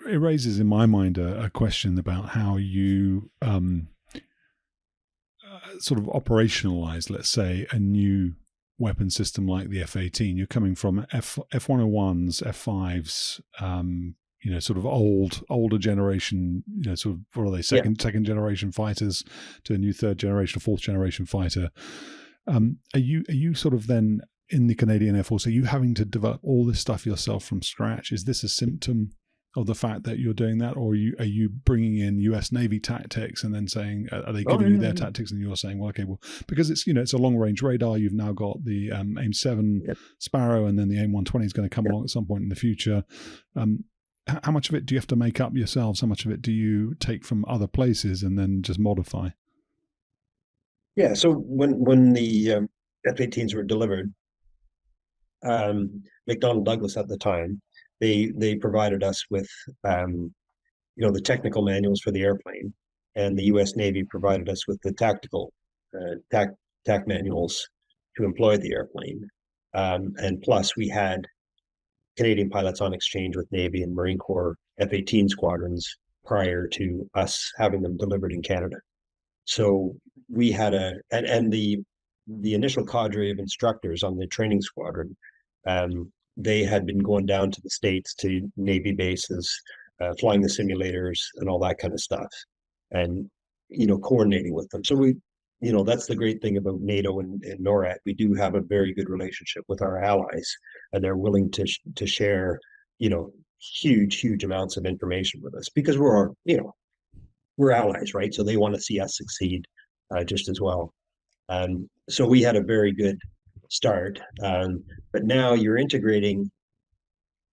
It raises in my mind a question about how you sort of operationalize, let's say, a new weapon system like the F-18. You're coming from F-101s, F-5s, sort of older generation, sort of, what are they, second generation fighters to a new third generation or fourth generation fighter. Are you sort of then in the Canadian Air Force, are you having to develop all this stuff yourself from scratch? Is this a symptom of the fact that you're doing that, or are you bringing in US Navy tactics and then saying, are they giving you their tactics and you're saying, well, okay, well, because it's, it's a long range radar, you've now got the AIM-7 Sparrow, and then the AIM-120 is going to come along at some point in the future. How much of it do you have to make up yourselves? How much of it do you take from other places and then just modify? Yeah, so when the F-18s were delivered, McDonnell Douglas at the time, they provided us with the technical manuals for the airplane, and the U.S. Navy provided us with the tactical TAC manuals to employ the airplane. And plus, we had Canadian pilots on exchange with Navy and Marine Corps F-18 squadrons prior to us having them delivered in Canada. So we had and the initial cadre of instructors on the training squadron, they had been going down to the States to Navy bases, flying the simulators and all that kind of stuff, and coordinating with them. So we, that's the great thing about NATO and NORAD. We do have a very good relationship with our allies, and they're willing to share, huge amounts of information with us because we're allies, right? So they want to see us succeed just as well. So we had a very good start, but now you're integrating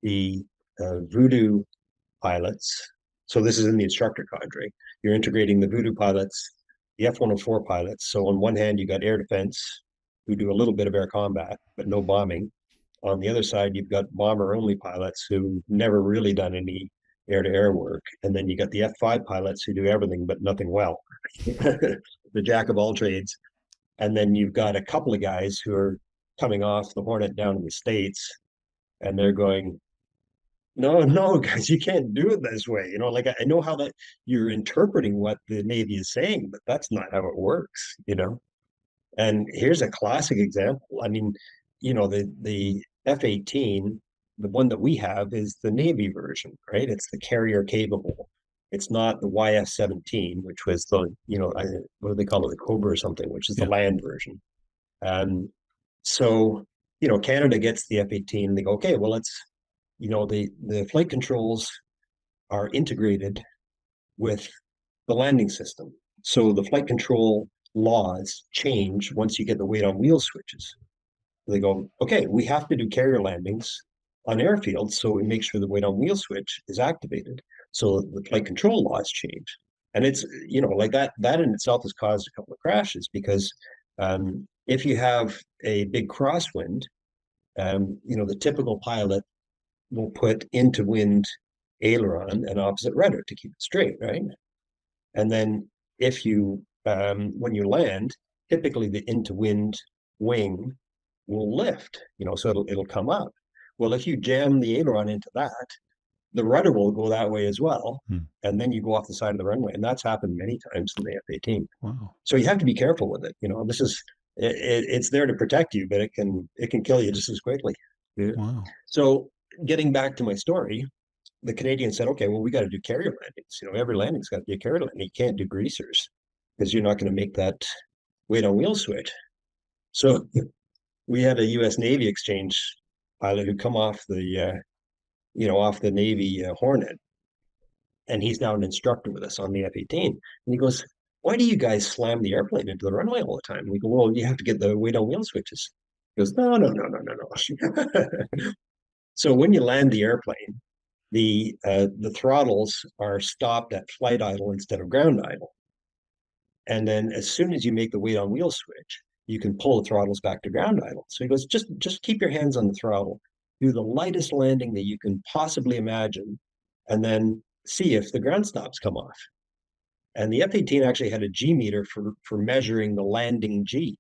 the Voodoo pilots. So this is in the instructor cadre. You're integrating the Voodoo pilots, the F-104 pilots. So on one hand, you got air defense, who do a little bit of air combat, but no bombing. On the other side, you've got bomber-only pilots who've never really done any air-to-air work. And then you got the F-5 pilots who do everything but nothing well. The jack of all trades. And then you've got a couple of guys who are coming off the Hornet down in the States, and they're going, no, guys, you can't do it this way. Like I know how that you're interpreting what the Navy is saying, but that's not how it works, And here's a classic example. I mean, the F-18, the one that we have is the Navy version, right? It's the carrier capable. It's not the YF-17, which was the, what do they call it? The Cobra or something, which is the land version. So, Canada gets the F-18, they go, okay, well, let's, the flight controls are integrated with the landing system. So the flight control laws change once you get the weight on wheel switches. They go, okay, we have to do carrier landings on airfields, so we make sure the weight on wheel switch is activated. So the flight control laws change. And it's, like that in itself has caused a couple of crashes because if you have a big crosswind, the typical pilot will put into wind aileron and opposite rudder to keep it straight, right? And then if you, when you land, typically the into wind wing will lift, so it'll come up. Well, if you jam the aileron into that, the rudder will go that way as well, and then you go off the side of the runway, and that's happened many times in the F-18. Wow! So you have to be careful with it. This is it's there to protect you, but it can kill you just as quickly. Wow! So getting back to my story, the Canadians said, okay, well, we got to do carrier landings. Every landing's got to be a carrier landing. You can't do greasers because you're not going to make that weight on wheel switch. So we had a U.S. Navy exchange pilot who come off the, off the Navy Hornet, and he's now an instructor with us on the F-18. And he goes, why do you guys slam the airplane into the runway all the time? And we go, well, you have to get the weight on wheel switches. He goes, no. So when you land the airplane, the throttles are stopped at flight idle instead of ground idle. And then as soon as you make the weight on wheel switch, you can pull the throttles back to ground idle. So he goes, just keep your hands on the throttle, do the lightest landing that you can possibly imagine, and then see if the ground stops come off. And the F-18 actually had a G meter for measuring the landing G.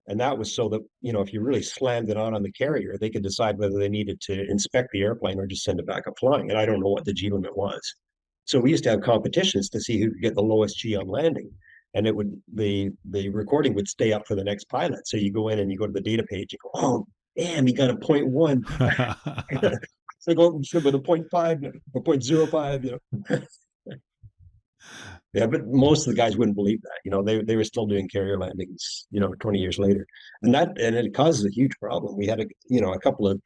And that was so that, if you really slammed it on the carrier, they could decide whether they needed to inspect the airplane or just send it back up flying. And I don't know what the G limit was. So we used to have competitions to see who could get the lowest G on landing. And it would the recording would stay up for the next pilot. So you go in and you go to the data page, you go, oh, damn, he got a 0.1. So go with a 0.5 or 0.05, Yeah, but most of the guys wouldn't believe that. They were still doing carrier landings, 20 years later, and it causes a huge problem. We had a couple of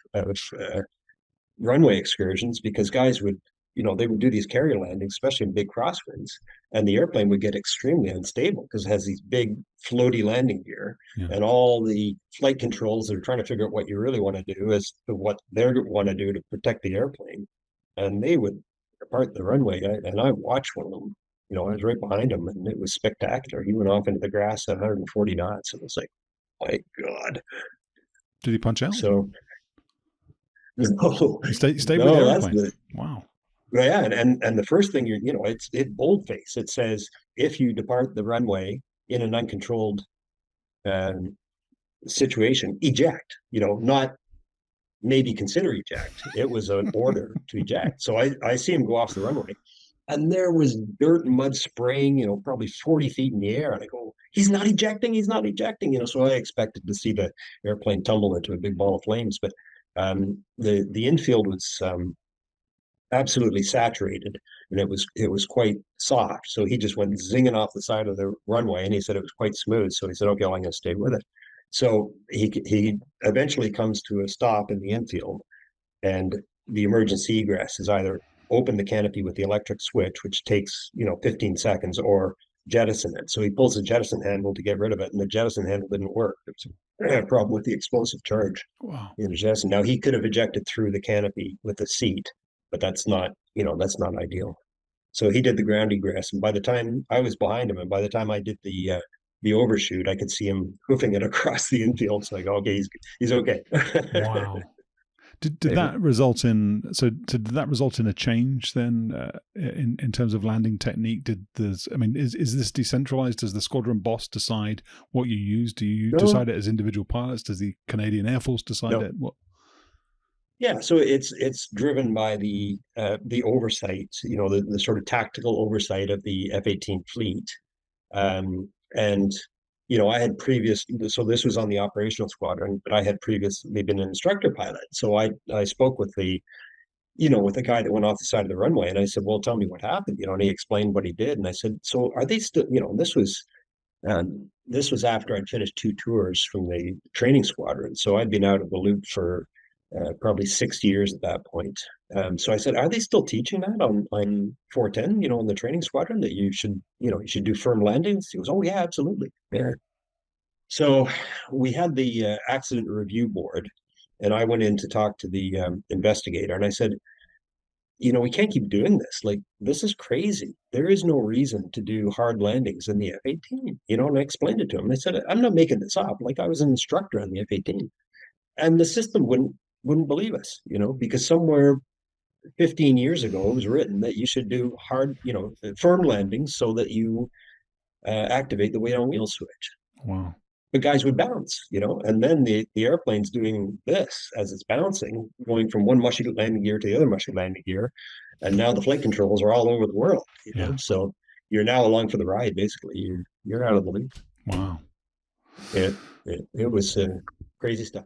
runway excursions because guys would, they would do these carrier landings, especially in big crosswinds, and the airplane would get extremely unstable because it has these big floaty landing gear, and all the flight controls that are trying to figure out what you really want to do as to what they want to do to protect the airplane, and they would depart the runway. And I watched one of them. I was right behind him, and it was spectacular. He went off into the grass at 140 knots. It was like, my God. Did he punch out? So, no. He stayed with the airplane. Wow. Yeah, and the first thing it's boldface. It says, if you depart the runway in an uncontrolled situation, eject. Not maybe consider eject. It was an order to eject. So I see him go off the runway. And there was dirt and mud spraying, probably 40 feet in the air. And I go, he's not ejecting. So I expected to see the airplane tumble into a big ball of flames. But the infield was absolutely saturated, and it was quite soft. So he just went zinging off the side of the runway, and he said it was quite smooth. So he said, okay, well, I'm going to stay with it. So he eventually comes to a stop in the infield, and the emergency egress is either open the canopy with the electric switch, which takes 15 seconds, or jettison it. So he pulls the jettison handle to get rid of it, and the jettison handle didn't work. There was a problem with the explosive charge. Wow. In the jettison. Now he could have ejected through the canopy with the seat, but that's not ideal. So he did the ground egress, and by the time I was behind him, and by the time I did the overshoot, I could see him hoofing it across the infield. So I go, okay, he's okay. Wow. Did that result in did that result in a change then in terms of landing technique? Is this decentralized? Does the squadron boss decide what you use? Do you decide it as individual pilots? Does the Canadian Air Force decide it? What? Yeah, so it's driven by the oversight, the sort of tactical oversight of the F-18 fleet, and I had so this was on the operational squadron, but I had previously been an instructor pilot. So I spoke with the guy that went off the side of the runway, and I said, well, tell me what happened, and he explained what he did. And I said, so are they still, this was after I'd finished 2 tours from the training squadron. So I'd been out of the loop for probably 6 years at that point. So I said, are they still teaching that on 410, in the training squadron, that you should do firm landings? He goes, oh yeah, absolutely. Yeah. So we had the accident review board, and I went in to talk to the investigator, and I said, we can't keep doing this. Like, this is crazy. There is no reason to do hard landings in the F-18, and I explained it to him. I said, I'm not making this up. Like, I was an instructor on the F-18. And the system wouldn't believe us, because somewhere 15 years ago it was written that you should do hard, firm landings so that you activate the weight on wheel switch. Wow. But guys would bounce, and then the airplane's doing this as it's bouncing, going from one mushy landing gear to the other mushy landing gear. And now the flight controls are all over the world, so you're now along for the ride. Basically, you're out of the loop. Wow. It was crazy stuff.